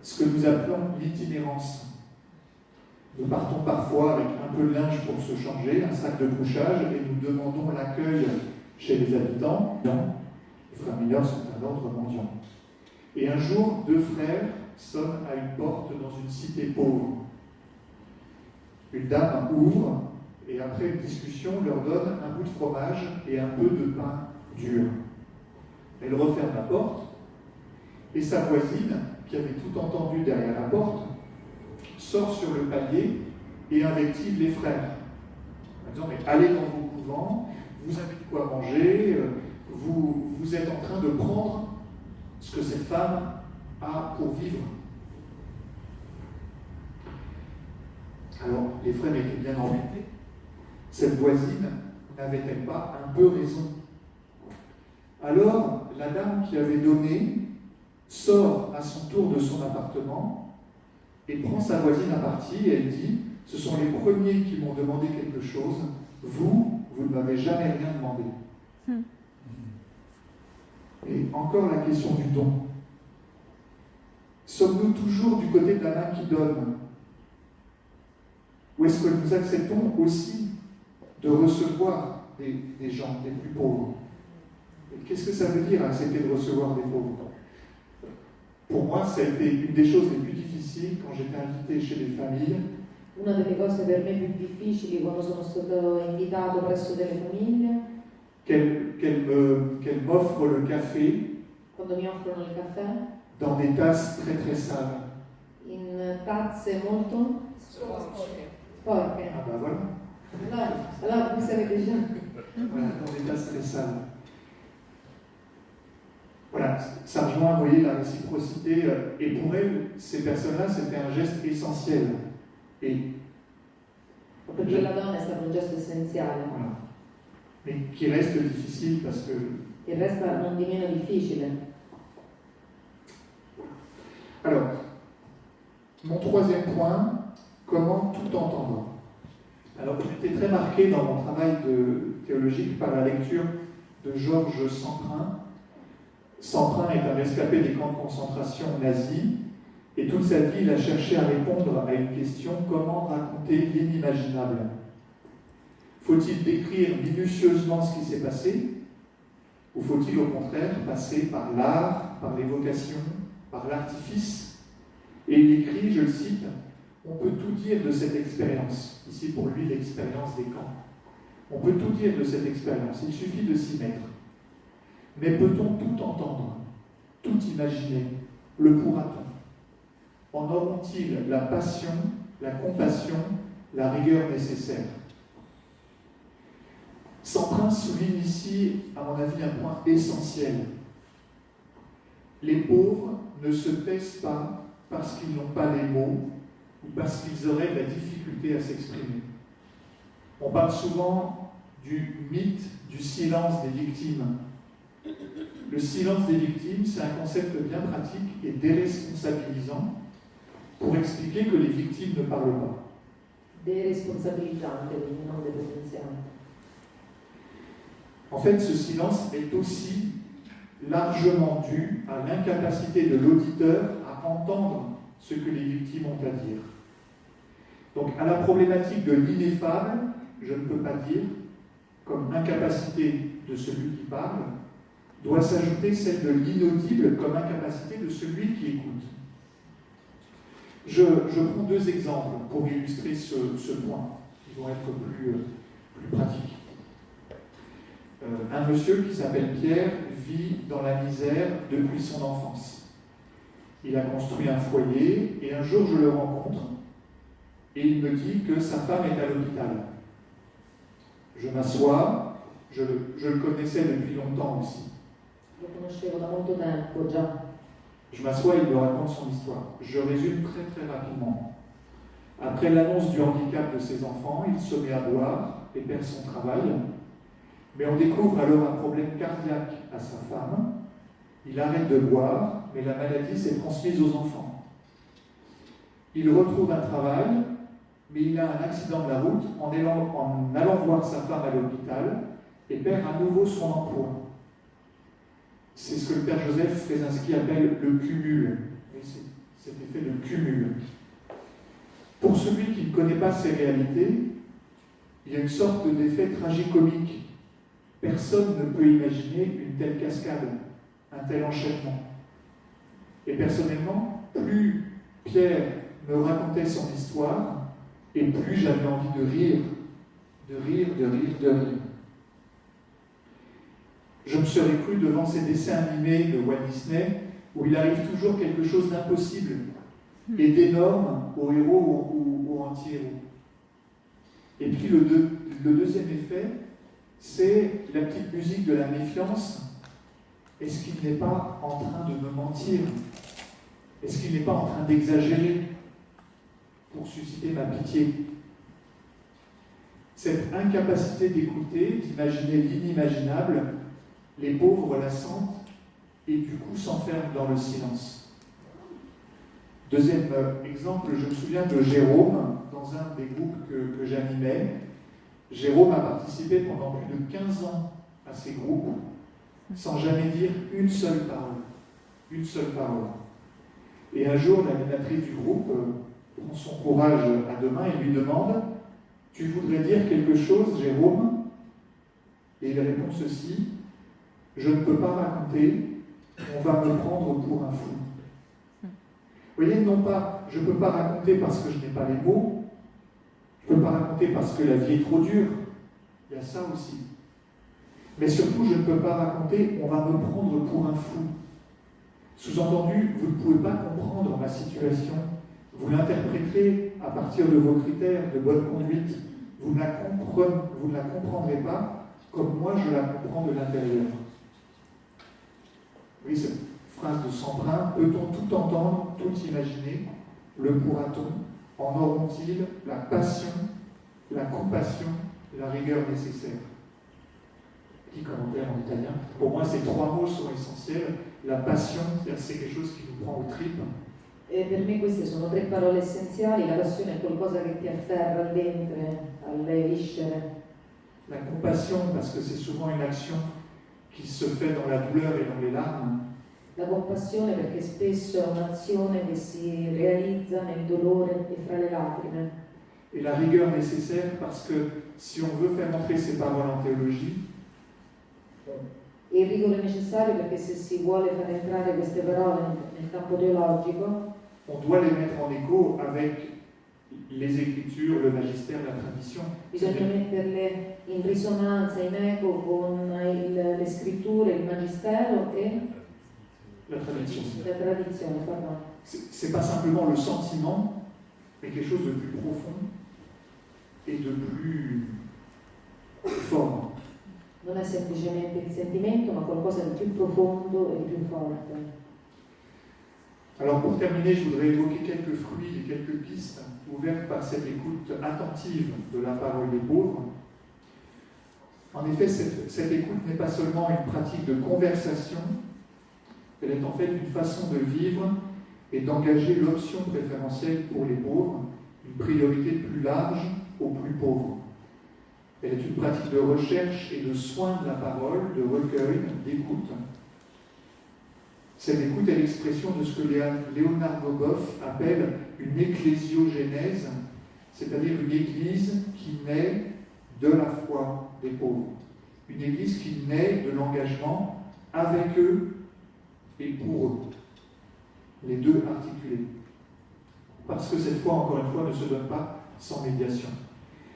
Speaker 2: ce que nous appelons l'itinérance. Nous partons parfois avec un peu de linge pour se changer, un sac de couchage, et nous demandons l'accueil chez les habitants. Les frères mineurs sont un ordre mendiant. Et un jour, deux frères sonnent à une porte dans une cité pauvre. Une dame ouvre, et après une discussion, leur donne un bout de fromage et un peu de pain dur. Elle referme la porte, et sa voisine, qui avait tout entendu derrière la porte, sort sur le palier et invective les frères. En disant, mais allez dans vos couvents, vous avez de quoi manger, vous êtes en train de prendre ce que cette femme a pour vivre. Alors, les frères étaient bien embêtés. Cette voisine n'avait-elle pas un peu raison? Alors, la dame qui avait donné sort à son tour de son appartement et prend sa voisine à partie et elle dit, ce sont les premiers qui m'ont demandé quelque chose, vous ne m'avez jamais rien demandé. Et encore la question du don. Sommes-nous toujours du côté de la main qui donne? Ou est-ce que nous acceptons aussi de recevoir des gens, des plus pauvres? Et qu'est-ce que ça veut dire accepter de recevoir des pauvres? Pour moi, ça a été une des choses les plus difficiles quand j'étais invité chez des familles.
Speaker 3: Una delle cose per me più difficili quando sono stato invitato presso delle famiglie.
Speaker 2: Qu'elle m'offre le café.
Speaker 3: Quando mi offrono il caffè.
Speaker 2: Dans des tasses très très sales.
Speaker 3: In tazze molto sporche.
Speaker 2: Ah ben voilà.
Speaker 3: Alors vous savez déjà.
Speaker 2: Voilà, dans des tasses très sales. Voilà, ça rejoint, vous voyez, la réciprocité. Et pour elles, ces personnes-là, c'était un geste essentiel. Et
Speaker 3: Per quella donna è stato un gesto essenziale,
Speaker 2: voilà. Mais qui reste difficile parce que.
Speaker 3: che resta non di meno difficile.
Speaker 2: Alors, mon troisième point, comment tout entendre. Alors, j'étais très marqué dans mon travail théologique par la lecture de Georges Semprin. Semprin est un rescapé des camps de concentration nazis, et toute sa vie, il a cherché à répondre à une question: comment raconter l'inimaginable? Faut-il décrire minutieusement ce qui s'est passé, ou faut-il au contraire passer par l'art, par l'évocation, par l'artifice? Et il écrit, je le cite, « On peut tout dire de cette expérience », ici pour lui l'expérience des camps. On peut tout dire de cette expérience, il suffit de s'y mettre. Mais peut-on tout entendre, tout imaginer? Le pourra-t-on? En auront-ils la passion, la compassion, la rigueur nécessaire? Semprin souligne ici, à mon avis, un point essentiel. Les pauvres ne se taisent pas parce qu'ils n'ont pas les mots ou parce qu'ils auraient de la difficulté à s'exprimer. On parle souvent du mythe du silence des victimes. Le silence des victimes, c'est un concept bien pratique et déresponsabilisant pour expliquer que les victimes ne parlent pas.
Speaker 3: Deresponsabilizzante, quindi non depotenziante.
Speaker 2: En fait, ce silence est aussi largement dû à l'incapacité de l'auditeur à entendre ce que les victimes ont à dire. Donc, à la problématique de l'ineffable, je ne peux pas dire, comme incapacité de celui qui parle, doit s'ajouter celle de l'inaudible comme incapacité de celui qui écoute. Je prends deux exemples pour illustrer ce point, qui vont être plus pratiques. Un monsieur qui s'appelle Pierre vit dans la misère depuis son enfance. Il a construit un foyer et un jour je le rencontre et il me dit que sa femme est à l'hôpital. Je m'assois, je le connaissais depuis longtemps aussi.
Speaker 3: Lo conoscevo da molto tempo già.
Speaker 2: Je m'assois et il me raconte son histoire. Je résume très très rapidement. Après l'annonce du handicap de ses enfants, il se met à boire et perd son travail. Mais on découvre alors un problème cardiaque à sa femme. Il arrête de boire, mais la maladie s'est transmise aux enfants. Il retrouve un travail, mais il a un accident de la route en allant voir sa femme à l'hôpital et perd à nouveau son emploi. C'est ce que le père Joseph Frézinski appelle le cumul. Et c'est cet effet de cumul. Pour celui qui ne connaît pas ces réalités, il y a une sorte d'effet tragicomique. Personne ne peut imaginer une telle cascade, un tel enchaînement. Et personnellement, plus Pierre me racontait son histoire, et plus j'avais envie de rire. Je me serais cru devant ces dessins animés de Walt Disney, où il arrive toujours quelque chose d'impossible et d'énorme au héros ou au anti-héros. Et puis le deuxième effet, c'est la petite musique de la méfiance. Est-ce qu'il n'est pas en train de me mentir? Est-ce qu'il n'est pas en train d'exagérer pour susciter ma pitié? Cette incapacité d'écouter, d'imaginer l'inimaginable, les pauvres la sentent et du coup s'enferment dans le silence. Deuxième exemple, je me souviens de Jérôme, dans un des groupes que j'animais. Jérôme a participé pendant plus de 15 ans à ces groupes, sans jamais dire une seule parole. Une seule parole. Et un jour, l'animatrice du groupe prend son courage à deux mains et lui demande: « Tu voudrais dire quelque chose, Jérôme ?» Et il répond ceci: « Je ne peux pas raconter, on va me prendre pour un fou. » Vous voyez, non pas « je ne peux pas raconter parce que je n'ai pas les mots », je ne peux pas raconter parce que la vie est trop dure, il y a ça aussi. Mais surtout, je ne peux pas raconter, on va me prendre pour un fou. Sous-entendu, vous ne pouvez pas comprendre ma situation, vous l'interpréterez à partir de vos critères de bonne conduite, vous ne la comprendrez pas comme moi je la comprends de l'intérieur. Oui, notre emprunt, peut-on tout entendre, tout imaginer? Le pourra-t-on? En auront-ils la passion, la compassion, la rigueur nécessaire? Petit commentaire en italien. Pour moi, ces trois mots sont essentiels. La passion, c'est quelque chose qui nous prend aux tripes.
Speaker 3: E per me queste sono tre parole essenziali. La passione è qualcosa che ti afferra al ventre, alle viscere.
Speaker 2: La compassion, parce que c'est souvent une action qui se fait dans la douleur et dans les larmes.
Speaker 3: La compassione perché spesso è un'azione che si realizza nel dolore e fra le lacrime.
Speaker 2: Et la rigueur nécessaire, parce que si on veut faire entrer ces paroles en théologie,
Speaker 3: E il rigore necessario perché se si vuole far entrare queste parole nel campo teologico,
Speaker 2: on doit les mettre en écho avec les Écritures, le magistère, la tradition.
Speaker 3: bisogna metterle in risonanza, in eco con le scritture, il magistero e
Speaker 2: La tradition.
Speaker 3: la tradizione. Pardon.
Speaker 2: C'est pas simplement le sentiment, mais quelque chose de plus profond et de plus fort.
Speaker 3: Non è semplicemente il sentimento, ma qualcosa di più profondo e di più forte.
Speaker 2: Alors pour terminer, je voudrais évoquer quelques fruits et quelques pistes ouvertes par cette écoute attentive de la parole des pauvres. En effet, cette écoute n'est pas seulement une pratique de conversation, elle est en fait une façon de vivre et d'engager l'option préférentielle pour les pauvres, une priorité plus large aux plus pauvres. Elle est une pratique de recherche et de soin de la parole, de recueil, d'écoute. Cette écoute est l'expression de ce que Léonard Gogoff appelle une ecclésiogénèse, c'est-à-dire une église qui naît de la foi des pauvres. Une église qui naît de l'engagement avec eux et pour eux. Les deux articulés. Parce que cette foi, encore une fois, ne se donne pas sans médiation.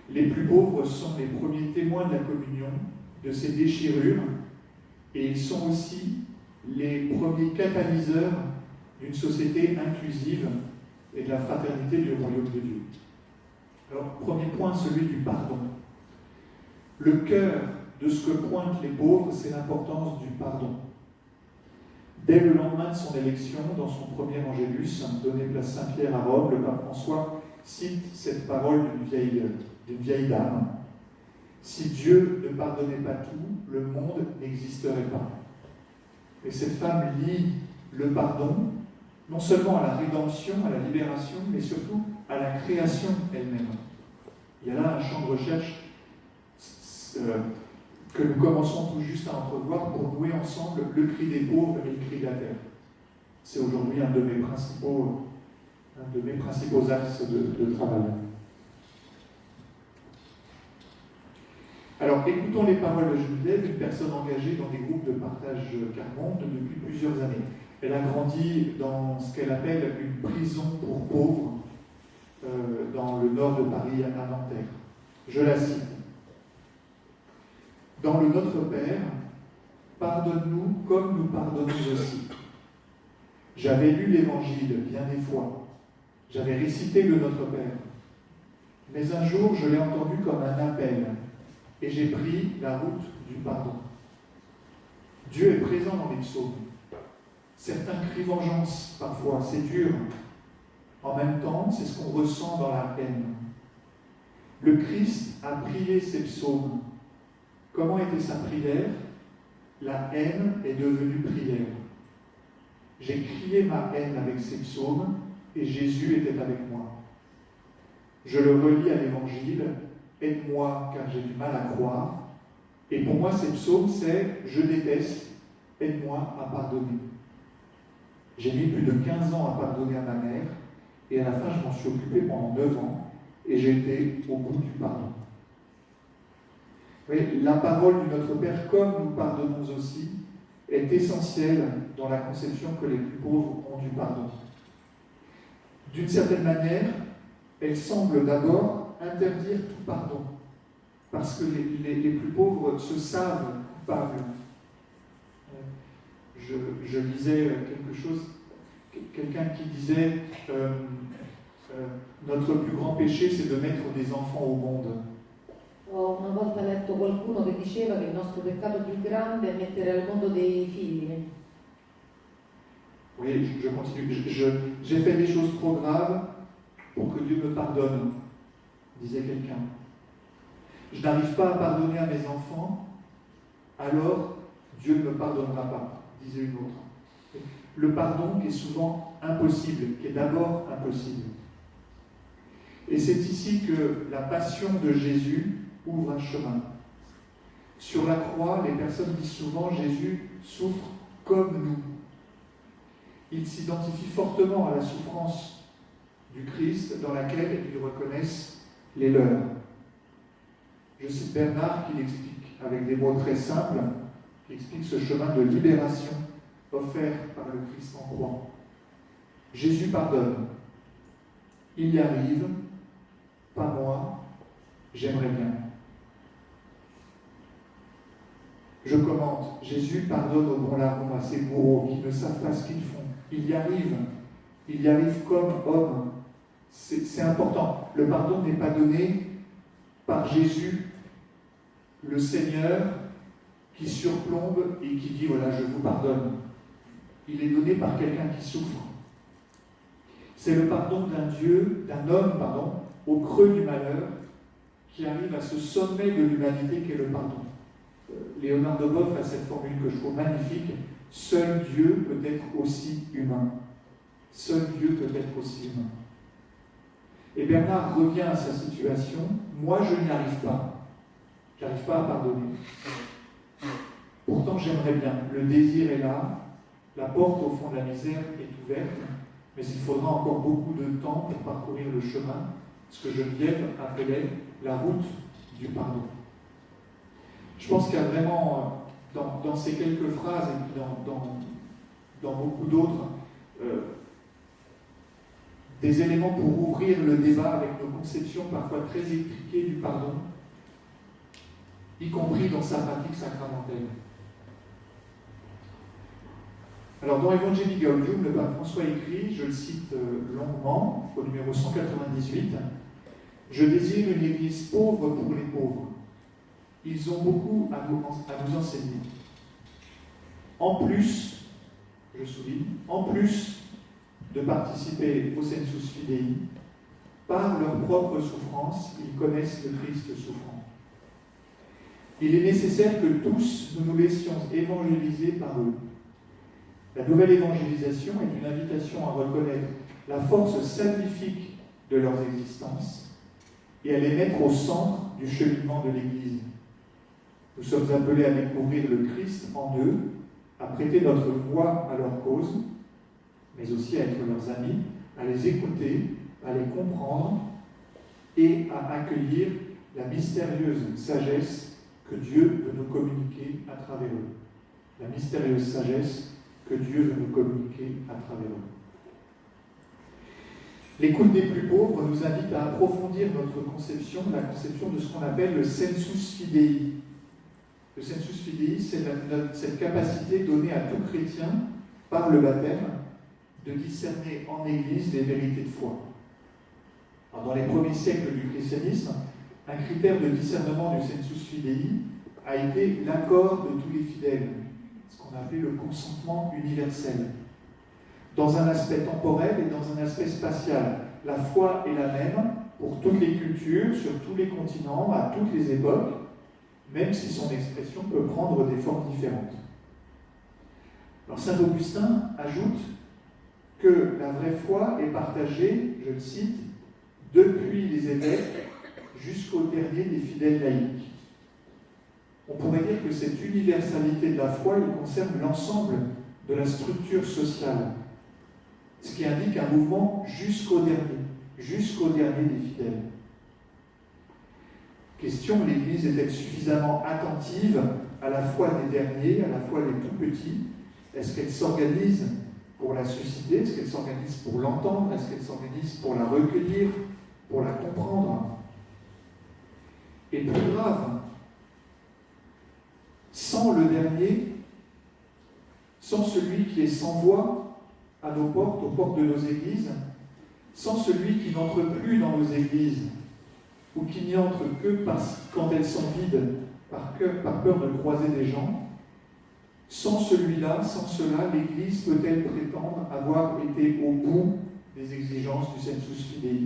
Speaker 2: Les plus pauvres sont les premiers témoins de la communion, de ces déchirures, et ils sont aussi les premiers catalyseurs d'une société inclusive et de la fraternité du royaume de Dieu. Alors, premier point, celui du pardon. Le cœur de ce que pointent les pauvres, c'est l'importance du pardon. Dès le lendemain de son élection, dans son premier Angélus, donné place Saint-Pierre à Rome, le pape François cite cette parole d'une vieille dame. Si Dieu ne pardonnait pas tout, le monde n'existerait pas. Et cette femme lie le pardon, non seulement à la rédemption, à la libération, mais surtout à la création elle-même. Il y a là un champ de recherche que nous commençons tout juste à entrevoir pour nouer ensemble le cri des pauvres et le cri de la terre. C'est aujourd'hui un de mes principaux axes de travail. Alors, écoutons les paroles de Geneviève, une personne engagée dans des groupes de partage Carmonde depuis plusieurs années. Elle a grandi dans ce qu'elle appelle une prison pour pauvres dans le nord de Paris, à Nanterre. Je la cite. Dans le Notre Père, pardonne-nous comme nous pardonnons aussi. J'avais lu l'Évangile bien des fois. J'avais récité le Notre Père. Mais un jour, je l'ai entendu comme un appel. Et j'ai pris la route du pardon. Dieu est présent dans les psaumes. Certains crient vengeance, parfois, c'est dur. En même temps, c'est ce qu'on ressent dans la haine. Le Christ a prié ces psaumes. Comment était sa prière? La haine est devenue prière. J'ai crié ma haine avec ces psaumes et Jésus était avec moi. Je le relis à l'Évangile. Aide-moi car j'ai du mal à croire. Et pour moi, ces psaumes, c'est « Je déteste, aide-moi à pardonner ». J'ai mis plus de 15 ans à pardonner à ma mère, et à la fin, je m'en suis occupé pendant 9 ans, et j'ai été au bout du pardon. Vous voyez, la parole du Notre Père, comme nous pardonnons aussi, est essentielle dans la conception que les plus pauvres ont du pardon. D'une certaine manière, elle semble d'abord interdire tout pardon, parce que les plus pauvres se savent coupables. Je lisais quelque chose, quelqu'un qui disait notre plus grand péché, c'est de mettre des enfants au monde.
Speaker 3: Ho una volta letto qualcuno che diceva che il nostro peccato più grande è mettere al mondo dei figli.
Speaker 2: Oui, je continue. J'ai fait des choses trop graves pour que Dieu me pardonne, disait quelqu'un. Je n'arrive pas à pardonner à mes enfants, alors Dieu ne me pardonnera pas, disait une autre. Le pardon qui est souvent impossible, qui est d'abord impossible. Et c'est ici que la passion de Jésus ouvre un chemin. Sur la croix, les personnes disent souvent Jésus souffre comme nous. Ils s'identifient fortement à la souffrance du Christ dans laquelle ils reconnaissent les leurs. Je cite Bernard qui l'explique avec des mots très simples, qui explique ce chemin de libération offert par le Christ en croix. Jésus pardonne. Il y arrive, pas moi, j'aimerais bien. Je commente, Jésus pardonne au bon larron à ses bourreaux qui ne savent pas ce qu'ils font. Il y arrive comme homme. C'est important. Le pardon n'est pas donné par Jésus, le Seigneur, qui surplombe et qui dit voilà, je vous pardonne. Il est donné par quelqu'un qui souffre. C'est le pardon d'un homme, au creux du malheur, qui arrive à ce sommet de l'humanité qu'est le pardon. Léonard de Boff a cette formule que je trouve magnifique. Seul Dieu peut être aussi humain. Seul Dieu peut être aussi humain. Et Bernard revient à sa situation. Moi, je n'y arrive pas. Je n'arrive pas à pardonner. Pourtant, j'aimerais bien. Le désir est là. La porte au fond de la misère est ouverte. Mais il faudra encore beaucoup de temps pour parcourir le chemin, ce que Geneviève appelait la route du pardon. Je pense qu'il y a vraiment, dans ces quelques phrases et puis dans beaucoup d'autres, des éléments pour ouvrir le débat avec nos conceptions parfois très étriquées du pardon, y compris dans sa pratique sacramentelle. Alors dans Evangelii Gaudium, le pape François écrit, je le cite longuement, au numéro 198, « Je désire une Église pauvre pour les pauvres. Ils ont beaucoup à nous enseigner. En plus, je souligne, en plus de participer au Sensus Fidei, par leur propre souffrance, ils connaissent le Christ souffrant. Il est nécessaire que tous nous nous laissions évangéliser par eux. La nouvelle évangélisation est une invitation à reconnaître la force salvifique de leurs existences et à les mettre au centre du cheminement de l'Église. Nous sommes appelés à découvrir le Christ en eux, à prêter notre voix à leur cause, mais aussi à être leurs amis, à les écouter, à les comprendre et à accueillir la mystérieuse sagesse que Dieu veut nous communiquer à travers eux. La mystérieuse sagesse que Dieu veut nous communiquer à travers eux. L'écoute des plus pauvres nous invite à approfondir notre conception, la conception de ce qu'on appelle le sensus fidei. Le sensus fidei, c'est cette capacité donnée à tout chrétien, par le baptême, de discerner en Église les vérités de foi. Alors, dans les premiers siècles du christianisme, un critère de discernement du sensus fidei a été l'accord de tous les fidèles, ce qu'on a appelé le consentement universel. Dans un aspect temporel et dans un aspect spatial, la foi est la même pour toutes les cultures, sur tous les continents, à toutes les époques, même si son expression peut prendre des formes différentes. Alors saint Augustin ajoute que la vraie foi est partagée, je le cite, depuis les évêques jusqu'au dernier des fidèles laïcs. On pourrait dire que cette universalité de la foi, elle concerne l'ensemble de la structure sociale, ce qui indique un mouvement jusqu'au dernier des fidèles. Question, l'Église est-elle suffisamment attentive à la foi des derniers, à la foi des tout petits? Est-ce qu'elle s'organise pour la susciter? Est-ce qu'elle s'organise pour l'entendre? Est-ce qu'elle s'organise pour la recueillir, pour la comprendre? Et plus grave, sans le dernier, sans celui qui est sans voix à nos portes, aux portes de nos églises, sans celui qui n'entre plus dans nos églises, ou qui n'y entre que quand elles sont vides, par peur de croiser des gens, Sans celui-là, sans cela, l'Église peut-elle prétendre avoir été au bout des exigences du sensus fidei,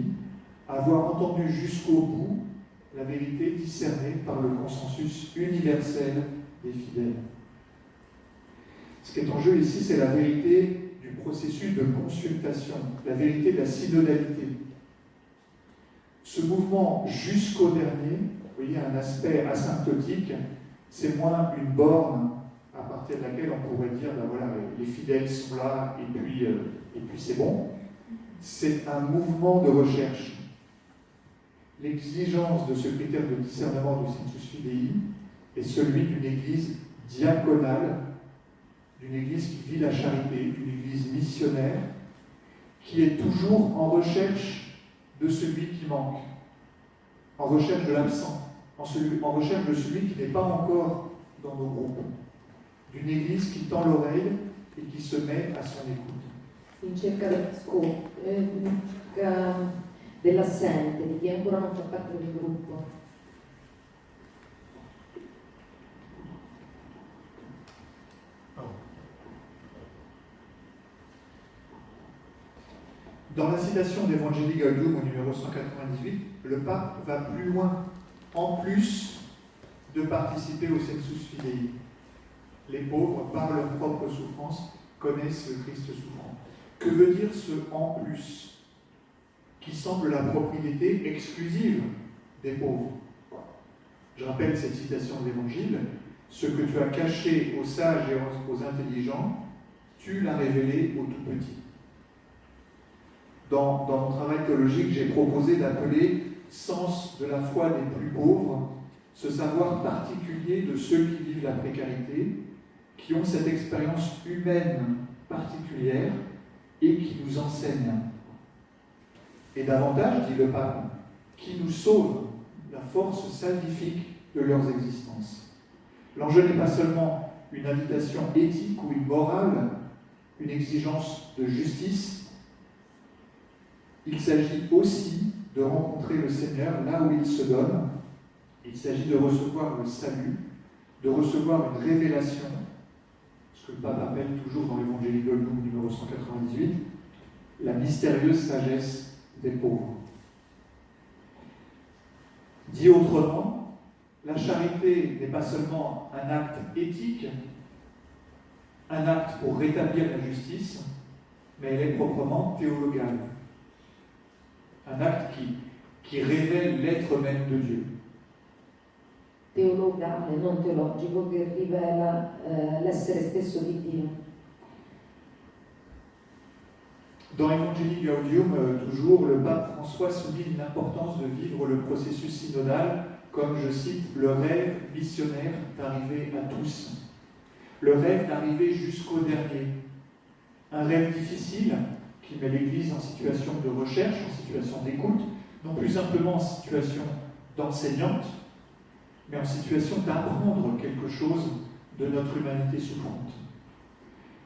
Speaker 2: avoir entendu jusqu'au bout la vérité discernée par le consensus universel des fidèles? Ce qui est en jeu ici, c'est la vérité du processus de consultation, la vérité de la synodalité. Ce mouvement jusqu'au dernier, vous voyez, un aspect asymptotique, c'est moins une borne à partir de laquelle on pourrait dire, ben voilà, les fidèles sont là et puis c'est bon. C'est un mouvement de recherche. L'exigence de ce critère de discernement du sensus fidei est celui d'une église diaconale, d'une église qui vit la charité, d'une église missionnaire, qui est toujours en recherche de celui qui manque, en recherche de l'absent, en recherche de celui qui n'est pas encore dans nos groupes, d'une église qui tend l'oreille et qui se met à son écoute.
Speaker 3: In cerca dell'assente, di chi ancora non fa parte del gruppo.
Speaker 2: Dans la citation d'Evangelii Gaudium au numéro 198, le pape va plus loin, en plus de participer au sensus fidei. Les pauvres, par leur propre souffrance, connaissent le Christ souffrant. Que veut dire ce « en plus » qui semble la propriété exclusive des pauvres? Je rappelle cette citation de l'Évangile: « Ce que tu as caché aux sages et aux intelligents, tu l'as révélé aux tout petits. » Dans mon travail théologique, j'ai proposé d'appeler sens de la foi des plus pauvres ce savoir particulier de ceux qui vivent la précarité, qui ont cette expérience humaine particulière et qui nous enseignent. Et davantage, dit le pape, qui nous sauvent la force salvifique de leurs existences. L'enjeu n'est pas seulement une invitation éthique ou une morale, une exigence de justice. Il s'agit aussi de rencontrer le Seigneur là où il se donne. Il s'agit de recevoir le salut, de recevoir une révélation, ce que le pape appelle toujours dans l'Évangile Gaudium numéro 198, la mystérieuse sagesse des pauvres. Dit autrement, la charité n'est pas seulement un acte éthique, un acte pour rétablir la justice, mais elle est proprement théologale. Un acte qui révèle l'être même de Dieu.
Speaker 3: Teologale, non teologico, che rivela l'essere stesso di Dio.
Speaker 2: Dans Evangelii Gaudium, toujours, le pape François souligne l'importance de vivre le processus synodal comme, je cite, le rêve missionnaire d'arriver à tous. Le rêve d'arriver jusqu'au dernier. Un rêve difficile qui met l'Église en situation de recherche, en situation d'écoute, non plus simplement en situation d'enseignante, mais en situation d'apprendre quelque chose de notre humanité souffrante.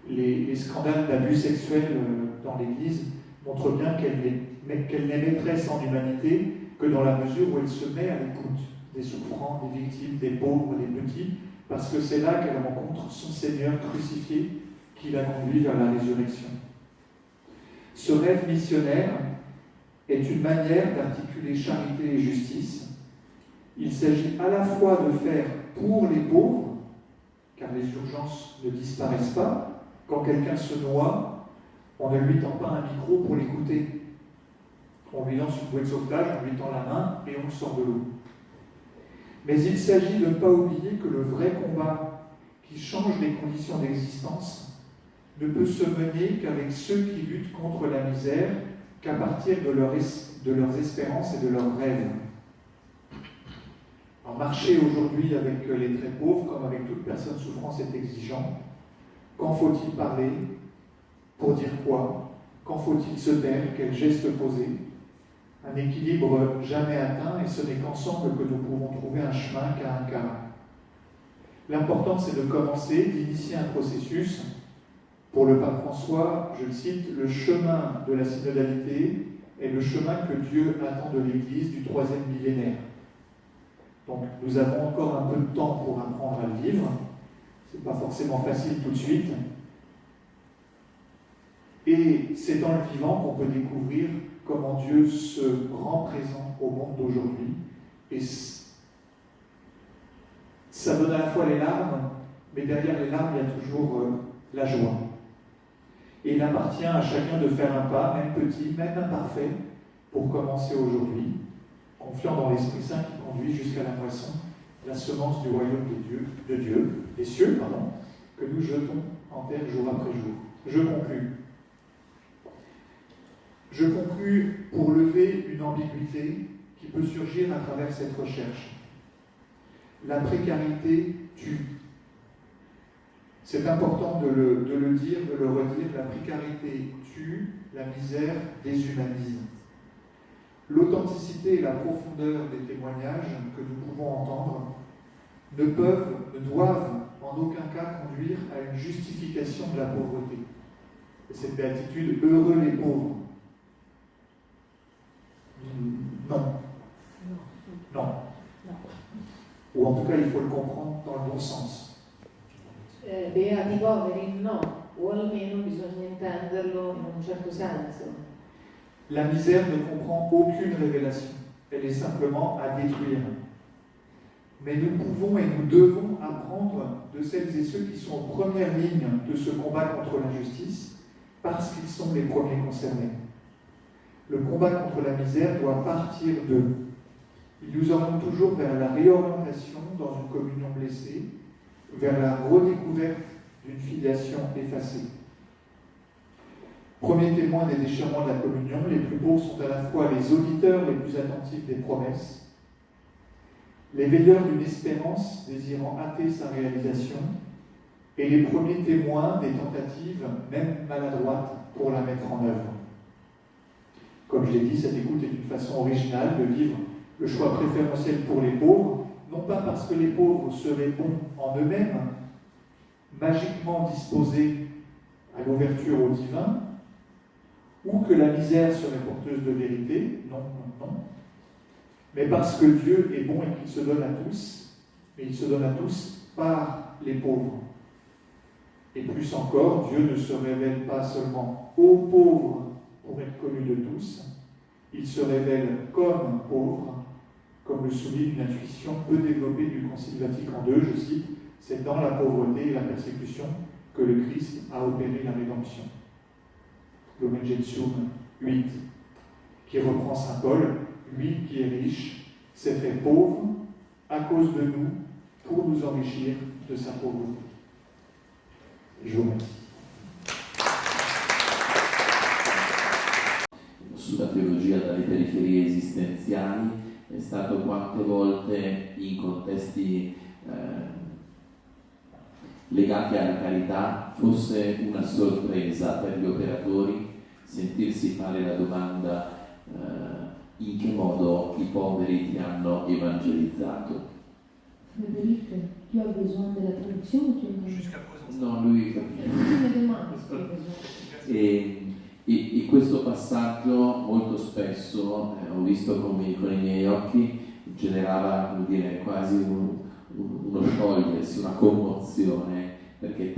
Speaker 2: Les scandales d'abus sexuels dans l'Église montrent bien qu'elle n'est maîtresse en humanité que dans la mesure où elle se met à l'écoute des souffrants, des victimes, des pauvres, des petits, parce que c'est là qu'elle rencontre son Seigneur crucifié qui la conduit vers la résurrection. Ce rêve missionnaire est une manière d'articuler charité et justice. Il s'agit à la fois de faire pour les pauvres, car les urgences ne disparaissent pas. Quand quelqu'un se noie, on ne lui tend pas un micro pour l'écouter. On lui lance une bouée de sauvetage, on lui tend la main et on le sort de l'eau. Mais il s'agit de ne pas oublier que le vrai combat qui change les conditions d'existence ne peut se mener qu'avec ceux qui luttent contre la misère, qu'à partir de leurs espérances et de leurs rêves. Alors, marcher aujourd'hui avec les très pauvres, comme avec toute personne souffrant, c'est exigeant. Quand faut-il parler? Pour dire quoi? Quand faut-il se taire? Quel geste poser? Un équilibre jamais atteint, et ce n'est qu'ensemble que nous pouvons trouver un chemin qu'à un cas. L'important, c'est de commencer, d'initier un processus. Pour le pape François, je le cite, le chemin de la synodalité est le chemin que Dieu attend de l'Église du 3e millénaire. Donc nous avons encore un peu de temps pour apprendre à le vivre. C'est pas forcément facile tout de suite. Et c'est dans le vivant qu'on peut découvrir comment Dieu se rend présent au monde d'aujourd'hui. Et ça donne à la fois les larmes, mais derrière les larmes, il y a toujours la joie. Et il appartient à chacun de faire un pas, même petit, même imparfait, pour commencer aujourd'hui, confiant dans l'Esprit Saint qui conduit jusqu'à la moisson, la semence du royaume des cieux, que nous jetons en terre jour après jour. Je conclus pour lever une ambiguïté qui peut surgir à travers cette recherche. La précarité tue. C'est important de le dire, de le redire. La précarité tue, la misère déshumanise. L'authenticité et la profondeur des témoignages que nous pouvons entendre ne doivent en aucun cas conduire à une justification de la pauvreté. Et cette béatitude, heureux les pauvres. Non. Ou en tout cas, il faut le comprendre dans le bon sens.
Speaker 3: Beati poveri no, o almeno bisogna intenderlo in un certo senso.
Speaker 2: La misère ne comprend aucune révélation, elle est simplement à détruire. Mais nous pouvons et nous devons apprendre de celles et ceux qui sont en première ligne de ce combat contre l'injustice, parce qu'ils sont les premiers concernés. Le combat contre la misère doit partir d'eux. Il nous oriente toujours vers la réorientation dans une communion blessée, vers la redécouverte d'une filiation effacée. Premier témoin des déchirements de la communion, les plus pauvres sont à la fois les auditeurs les plus attentifs des promesses, les veilleurs d'une espérance désirant hâter sa réalisation, et les premiers témoins des tentatives, même maladroites, pour la mettre en œuvre. Comme je l'ai dit, cette écoute est une façon originale de vivre le choix préférentiel pour les pauvres, non pas parce que les pauvres seraient bons en eux-mêmes, magiquement disposés à l'ouverture au divin, ou que la misère serait porteuse de vérité, non, mais parce que Dieu est bon et qu'il se donne à tous, mais il se donne à tous par les pauvres. Et plus encore, Dieu ne se révèle pas seulement aux pauvres pour être connu de tous, il se révèle comme pauvre, comme le souligne une intuition peu développée du Concile Vatican II, je cite, « C'est dans la pauvreté et la persécution que le Christ a opéré la rédemption ». Lumen Gentium 8, qui reprend saint Paul, lui qui est riche, s'est fait pauvre à cause de nous, pour nous enrichir de sa pauvreté. Je vous remercie.
Speaker 1: Sulla teologia dalle periferie esistenziali è stato quante volte in contesti legati alla carità fosse una sorpresa per gli operatori sentirsi fare la domanda in che modo i poveri ti hanno evangelizzato.
Speaker 3: Frédéric, tu as besoin de la traduction ou tu
Speaker 1: No, lui e questo passaggio molto spesso ho visto con i miei occhi generava, come dire, quasi uno sciogliersi, una commozione, perché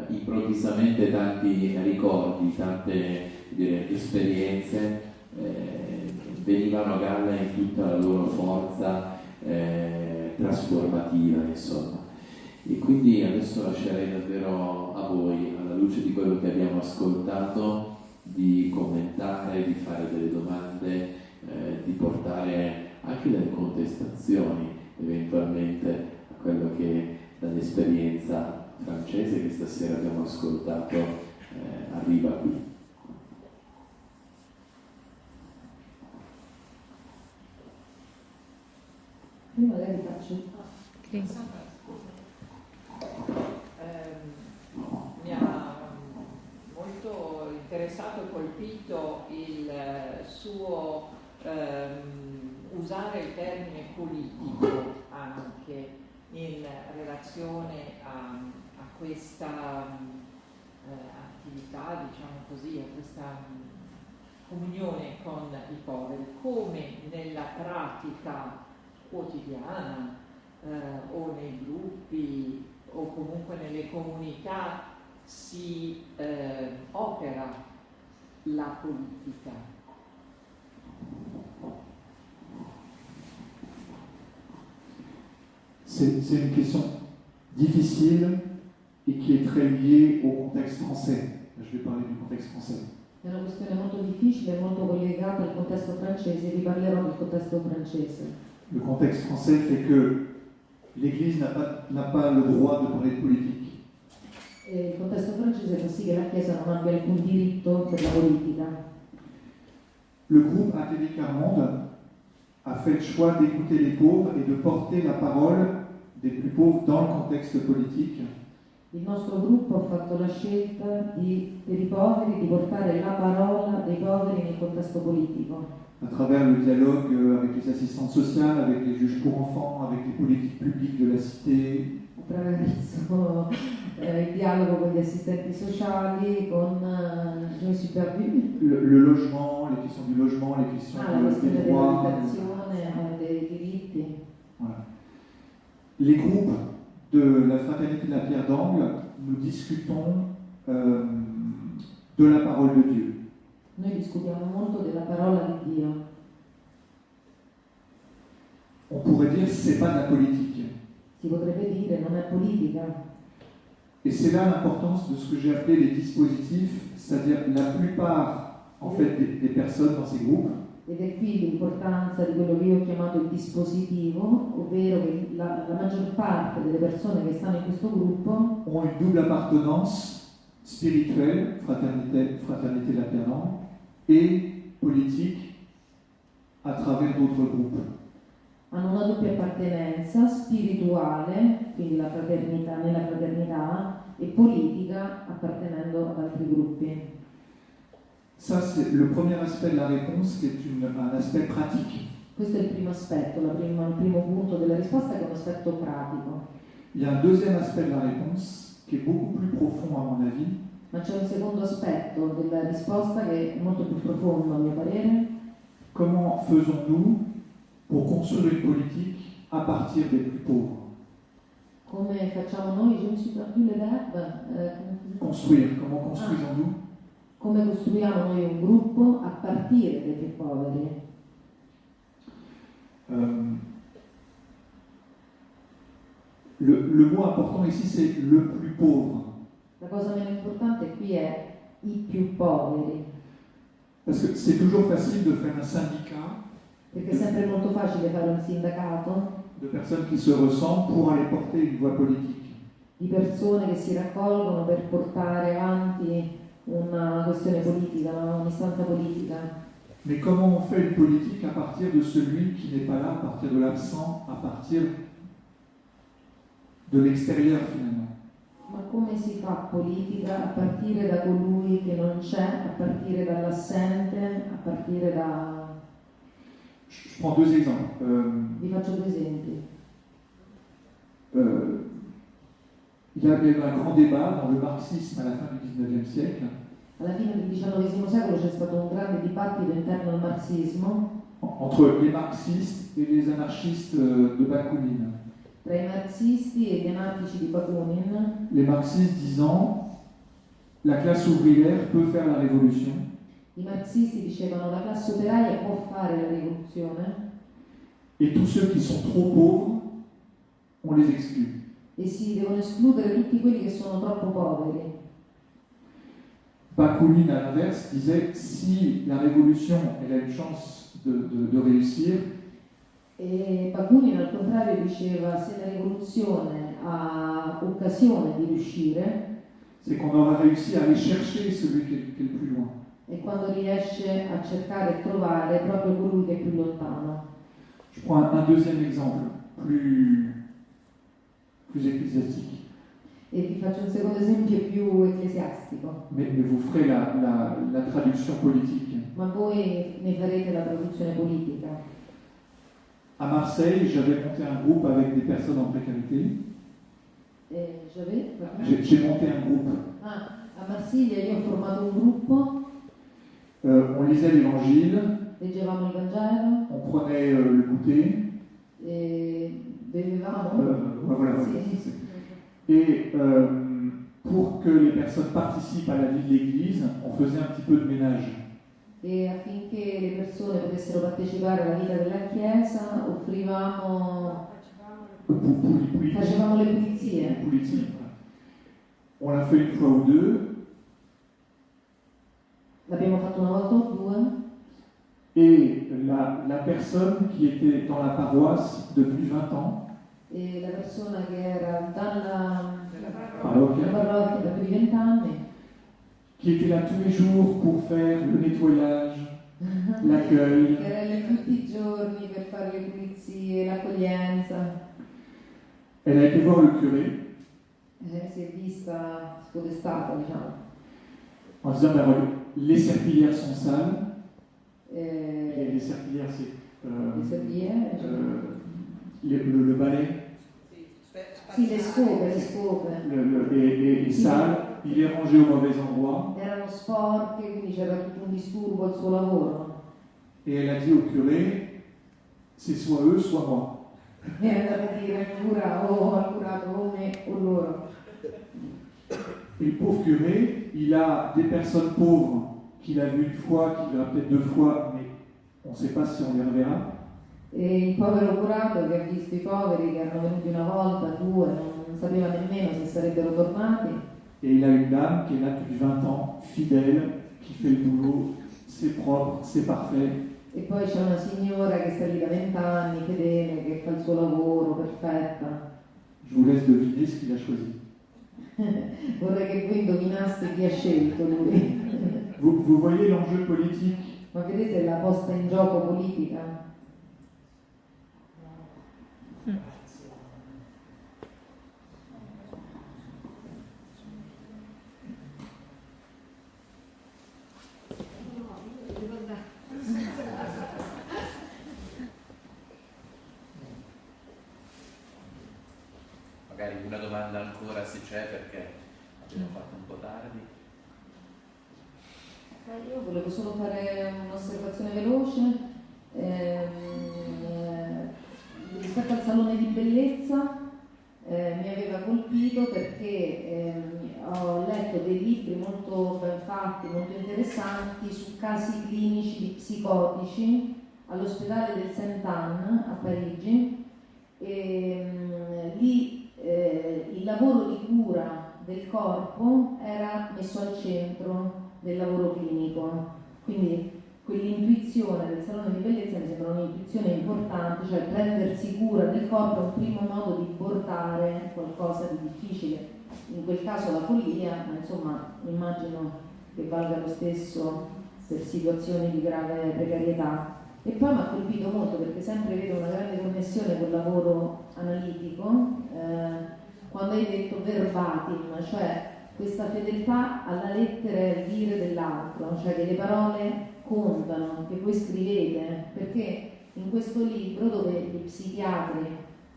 Speaker 1: improvvisamente tanti ricordi, tante esperienze venivano a galla in tutta la loro forza trasformativa, insomma. E quindi adesso lascerei davvero a voi, alla luce di quello che abbiamo ascoltato, di commentare, di fare delle domande, di portare anche delle contestazioni eventualmente a quello che dall'esperienza francese che stasera abbiamo ascoltato arriva qui.
Speaker 3: Io magari faccio.
Speaker 4: Mi ha molto interessato e colpito il suo usare il termine politico anche in relazione a questa attività, diciamo così, a questa comunione con i poveri, come nella pratica quotidiana o nei gruppi o comunque nelle comunità si opera la politica?
Speaker 2: C'est une question difficile et qui est très liée au contexte français. Je vais parler du contexte français.
Speaker 3: È una questione molto difficile, molto collegata al contesto francese, vi parlerò del contesto francese.
Speaker 2: Le contexte français fait que l'Église n'a pas le droit de parler de politique.
Speaker 3: E il contesto francese fa sì che la Chiesa non abbia alcun diritto per la politica.
Speaker 2: Le groupe Atelier Carmonde a fait le choix d'écouter les pauvres et de porter la parole des plus pauvres dans le contexte politique.
Speaker 3: Il nostro gruppo ha fatto la scelta per i poveri di portare la parola dei poveri nel contesto politico.
Speaker 2: À travers le dialogue avec les assistantes sociales, avec les juges pour enfants, avec les politiques publiques de la cité.
Speaker 3: Attraverso il dialogo con gli assistenti sociali, con je suis perdu.
Speaker 2: Le logement, les questions du logement, les questions
Speaker 3: La questione
Speaker 2: des droits.
Speaker 3: dell'abitazione, dei diritti.
Speaker 2: Voilà. Les groupes de la Fraternité de la Pierre d'Angle, nous discutons de la parole de Dieu.
Speaker 3: Noi discutiamo molto della parola di Dio.
Speaker 2: On pourrait dire que ce n'est pas de la politique.
Speaker 3: Si potrebbe dire non è politica.
Speaker 2: Et c'est là l'importance de ce que j'ai appelé les dispositifs, c'est-à-dire la plupart en fait, des personnes dans ces groupes
Speaker 3: Ed è qui l'importanza di quello che io ho chiamato il dispositivo, ovvero che la maggior parte delle persone che stanno in questo gruppo
Speaker 2: ont une double appartenance spirituelle, fraternité de la Pierre d'Angle, et politique à travers d'autres groupes.
Speaker 3: hanno una doppia appartenenza spirituale, quindi la fraternità, nella fraternità, e politica appartenendo ad altri gruppi.
Speaker 2: Ça, c'est le premier aspect de la réponse qui est un aspect pratique.
Speaker 3: Questo è il primo aspetto, il primo punto della risposta, che è un aspetto pratico.
Speaker 2: Il y a un deuxième aspect de la réponse qui est beaucoup plus profond à mon avis.
Speaker 3: Ma c'è un secondo aspetto della risposta che è molto più profondo a mio parere.
Speaker 2: Comment faisons-nous pour construire une politique à partir des plus pauvres?
Speaker 3: Come facciamo noi? Je ne suis pas plus le verbe.
Speaker 2: Construire, comment construisons-nous?
Speaker 3: Come costruiamo noi un gruppo a partire dai più poveri?
Speaker 2: Le mot important ici, c'est le plus pauvre.
Speaker 3: La cosa meno importante qui è i più poveri,
Speaker 2: Parce que c'est toujours facile de faire un syndicat
Speaker 3: perché è sempre molto facile fare un sindacato
Speaker 2: de personnes qui se ressemblent pour aller porter une voie politique.
Speaker 3: di persone che si raccolgono per portare avanti una questione politica, un'istanza politica.
Speaker 2: Mais comment on fait une politique à partir de celui qui n'est pas là, à partir de l'absent, à partir de l'extérieur finalement?
Speaker 3: Ma come si fa politica a partire da colui che non c'è, a partire dall'assente, a partire da...
Speaker 2: Je prends deux exemples.
Speaker 3: Vi faccio due esempi.
Speaker 2: Il y a eu un grand débat dans le marxisme à la fin du XIXe siècle
Speaker 3: Alla fine del XIX secolo c'è stato un grande dibattito interno al marxismo
Speaker 2: entre les marxistes et les anarchistes de Bakounine.
Speaker 3: tra i marxisti e gli anarchici di Bakunin.
Speaker 2: Les marxistes disant la classe ouvrière peut faire la révolution
Speaker 3: I marxisti dicevano la classe operaia può fare la rivoluzione
Speaker 2: et tous ceux qui sont trop pauvres, on les exclut.
Speaker 3: e si devono escludere tutti quelli che sono troppo poveri.
Speaker 2: Bakounine, à l'inverse, disait si la révolution elle a une chance de réussir,
Speaker 3: E Bakunin al contrario diceva se la rivoluzione ha occasione di riuscire
Speaker 2: c'est qu'on aura réussi à aller chercher celui qui est le plus loin.
Speaker 3: è quando riesce a cercare e trovare proprio colui che è più lontano.
Speaker 2: Je prends un deuxième exemple, plus ecclésiastique.
Speaker 3: E vi faccio un secondo esempio più ecclesiastico,
Speaker 2: Mais vous ferez la traduction politique.
Speaker 3: ma voi ne farete la traduzione politica.
Speaker 2: À Marseille, j'avais monté un groupe avec des personnes en précarité. J'ai monté un groupe.
Speaker 3: A Marsiglia io ho formato un gruppo,
Speaker 2: On lisait l'évangile,
Speaker 3: leggevamo il Vangelo,
Speaker 2: on prenait le goûter.
Speaker 3: e bevevamo.
Speaker 2: Voilà,
Speaker 3: Sì.
Speaker 2: Et pour que les personnes participent à la vie de l'Église, on faisait un petit peu de ménage.
Speaker 3: E affinché le persone potessero partecipare alla vita della Chiesa, offrivamo, facevamo le pulizie.
Speaker 2: On l'a fait une fois ou deux.
Speaker 3: L'abbiamo fatto una volta o due.
Speaker 2: Et la personne qui était dans la paroisse depuis 20 ans,
Speaker 3: E la persona che era dalla
Speaker 2: parrocchia,
Speaker 3: parrocchia da più di 20 anni,
Speaker 2: qui était là tous les jours pour faire le nettoyage, l'accueil,
Speaker 3: che era lì tutti i giorni per fare le pulizie, l'accoglienza,
Speaker 2: elle a été voir le curé
Speaker 3: si è vista spodestata, diciamo.
Speaker 2: en disant ben, voilà, les serpillières sont sales. Et les serpillières, c'est
Speaker 3: Le serviere,
Speaker 2: le balai
Speaker 3: sì, le scope,
Speaker 2: est sale, il est rangé au mauvais endroit.
Speaker 3: erano sporche, quindi c'era tutto un disturbo al suo lavoro.
Speaker 2: Et elle a dit au curé, c'est soit eux, soit moi.
Speaker 3: E è andata a dire cura o al curato o me o loro.
Speaker 2: Et le pauvre curé, il a des personnes pauvres qu'il a vues une fois, qu'il verra peut-être 2 fois, mais on ne sait pas si on les reverra.
Speaker 3: E il povero curato che ha visto i poveri che erano venuti una volta, due, non sapeva nemmeno se sarebbero tornati.
Speaker 2: Et il a une dame qui est là depuis 20 ans, fidèle, qui fait le boulot, c'est propre, c'est parfait.
Speaker 3: E poi c'è una signora che sta lì da 20 anni, fedele, che fa il suo lavoro, perfetta.
Speaker 2: Je vous laisse deviner ce qu'il a choisi.
Speaker 3: Vorrei che voi indovinaste chi ha scelto lui.
Speaker 2: Vous voyez l'enjeu politique.
Speaker 3: Ma vedete la posta in gioco politica?
Speaker 1: Magari una domanda ancora se c'è, perché abbiamo fatto un po' tardi.
Speaker 3: Io volevo solo fare un'osservazione veloce. Rispetto al salone di bellezza mi aveva colpito perché ho letto dei libri molto ben fatti, molto interessanti su casi clinici di psicotici all'ospedale del Saint-Anne a Parigi e lì il lavoro di cura del corpo era messo al centro del lavoro clinico, quindi quell'intuizione del salone di bellezza mi sembra un'intuizione importante, cioè prendersi cura del corpo è un primo modo di portare qualcosa di difficile, in quel caso la follia, ma insomma immagino che valga lo stesso per situazioni di grave precarietà. E poi mi ha colpito molto perché sempre vedo una grande connessione col lavoro analitico, quando hai detto verbatim, cioè questa fedeltà alla lettera e al dire dell'altro, cioè che le parole contano, che voi scrivete, perché in questo libro dove gli psichiatri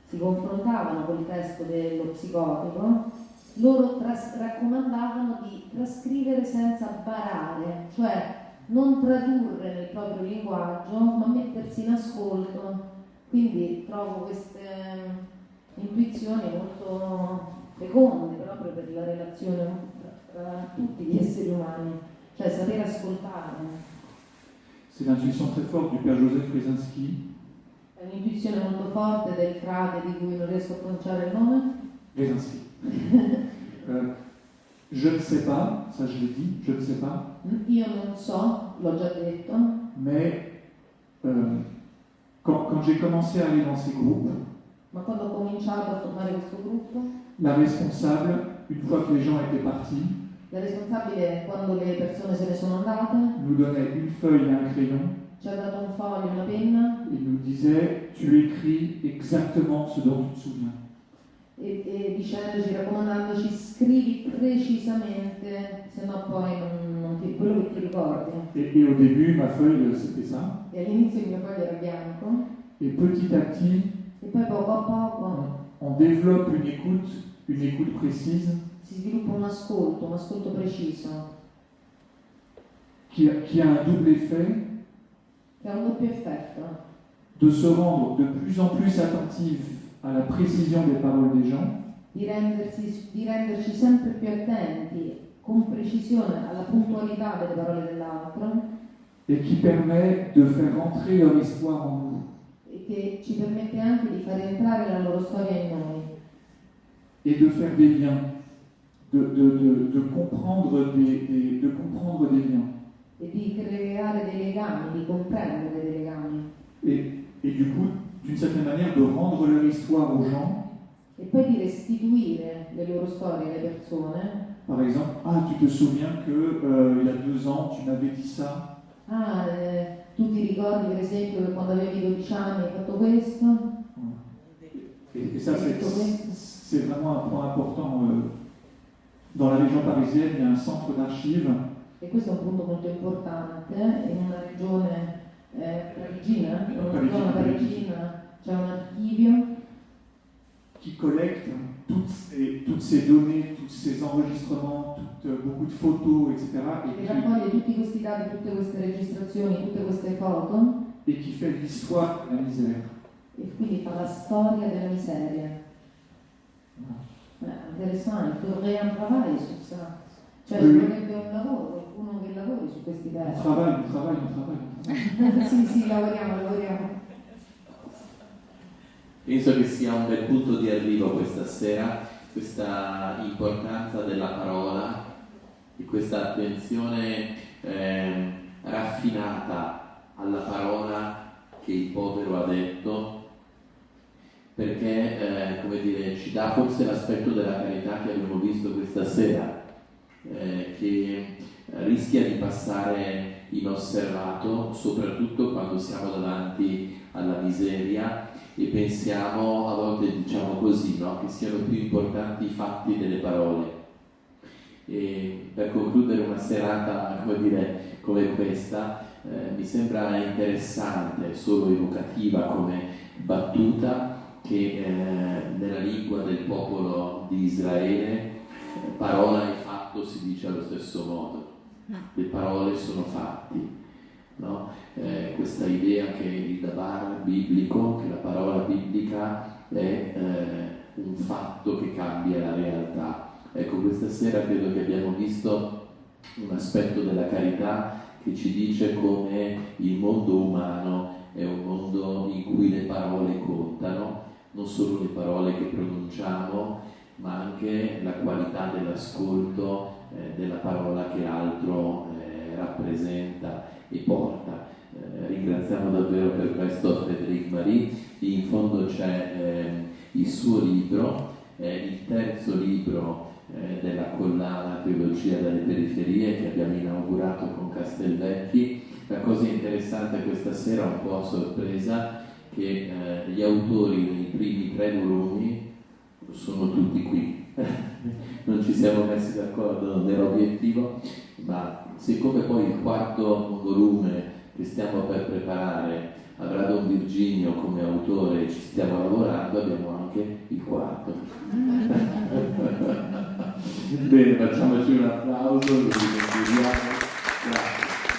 Speaker 3: si confrontavano col testo dello psicotico, loro raccomandavano di trascrivere senza barare, cioè non tradurre nel proprio linguaggio, ma mettersi in ascolto. Quindi trovo queste intuizioni molto feconde proprio per la relazione tra tutti gli esseri umani, cioè saper ascoltare.
Speaker 2: C'est l'intuition très forte du père Joseph Rezinski.
Speaker 3: È un'intuizione molto forte del frate di cui non riesco a pronunciare il nome.
Speaker 2: Rezinski. Je ne sais pas, ça je l'ai dit, je ne sais pas.
Speaker 3: Io non so, l'ho già detto.
Speaker 2: Mais quand j'ai commencé à aller dans ces groupes,
Speaker 3: Ma quando ho cominciato a formare questo gruppo,
Speaker 2: la responsable, une fois que les gens étaient partis,
Speaker 3: la responsabile, quando le persone se ne sono andate,
Speaker 2: nous donnait une feuille et un crayon
Speaker 3: ci ha dato un foglio e una penna
Speaker 2: et nous disait tu écris exactement ce dont tu te souviens.
Speaker 3: e dicendoci, raccomandandoci, scrivi precisamente, se no poi non ti, quello che ti ricordi.
Speaker 2: Et au début, ma feuille, c'était ça.
Speaker 3: E all'inizio il mio foglio era bianco
Speaker 2: Et petit à petit,
Speaker 3: e poi poco a poco
Speaker 2: on développe une écoute précise
Speaker 3: si sviluppa un ascolto preciso,
Speaker 2: qui a un double effet
Speaker 3: che ha un doppio effetto,
Speaker 2: de se rendre de plus en plus attentif à la précision des paroles des gens,
Speaker 3: di renderci sempre più attenti, con precisione, alla puntualità delle parole dell'altro
Speaker 2: et qui permet de faire rentrer leur histoire en nous.
Speaker 3: e che ci permette anche di far entrare la loro storia in noi
Speaker 2: Et de faire des liens, de comprendre de comprendre des liens.
Speaker 3: e di creare dei legami, di comprendere dei legami
Speaker 2: Et du coup, d'une certaine manière, de rendre leur histoire aux gens.
Speaker 3: e poi di restituire le loro storie alle persone.
Speaker 2: Par exemple, ah, tu te souviens que il y a 2 ans, tu m'avais dit ça.
Speaker 3: Tu ti ricordi per esempio che quando avevi 12 anni hai fatto questo?
Speaker 2: Et ça, c'est vraiment un point important. Dans la région parisienne, il y a un centre d'archives
Speaker 3: E questo è un punto molto importante in una regione parigina, in una zona parigina c'è un archivio
Speaker 2: qui collecte toutes ces données, tous ces enregistrements, beaucoup de photos, etc.
Speaker 3: che raccoglie tutti questi dati, tutte queste registrazioni, tutte queste foto
Speaker 2: Et qui fait l'histoire de la misère.
Speaker 3: e quindi fa la storia della miseria. Interessante, vorrei un travaglio su questo. Cioè ci vorrebbe un lavoro, qualcuno che lavori su questi
Speaker 2: On
Speaker 3: versi.
Speaker 2: travaille.
Speaker 3: Sì, lavoriamo.
Speaker 1: Penso che sia un bel punto di arrivo questa sera, questa importanza della parola e questa attenzione raffinata alla parola che il povero ha detto, perché come dire, ci dà forse l'aspetto della carità che abbiamo visto questa sera, che rischia di passare inosservato, soprattutto quando siamo davanti alla miseria e pensiamo, a volte diciamo così, no? Che siano più importanti i fatti delle parole. E per concludere una serata, come dire, come questa, mi sembra interessante, solo evocativa come battuta, che nella lingua del popolo di Israele parola e fatto si dice allo stesso modo. Le parole sono fatti, no? Questa idea che il davar biblico, che la parola biblica è un fatto che cambia la realtà. Ecco, questa sera credo che abbiamo visto un aspetto della carità che ci dice come il mondo umano è un mondo in cui le parole contano, non solo le parole che pronunciamo, ma anche la qualità dell'ascolto della parola che l'altro rappresenta e porta. Ringraziamo davvero per questo Frédéric Marie. In fondo c'è il suo libro, il terzo libro della collana Teologia dalle periferie che abbiamo inaugurato con Castelvecchi. La cosa interessante questa sera, un po' a sorpresa, che gli autori dei primi 3 volumi sono tutti qui. Non ci siamo messi d'accordo, non era obiettivo, ma siccome poi il 4º volume che stiamo per preparare avrà Don Virginio come autore e ci stiamo lavorando, abbiamo anche il 4º. Bene, facciamoci un applauso, lo riconciliamo. Grazie.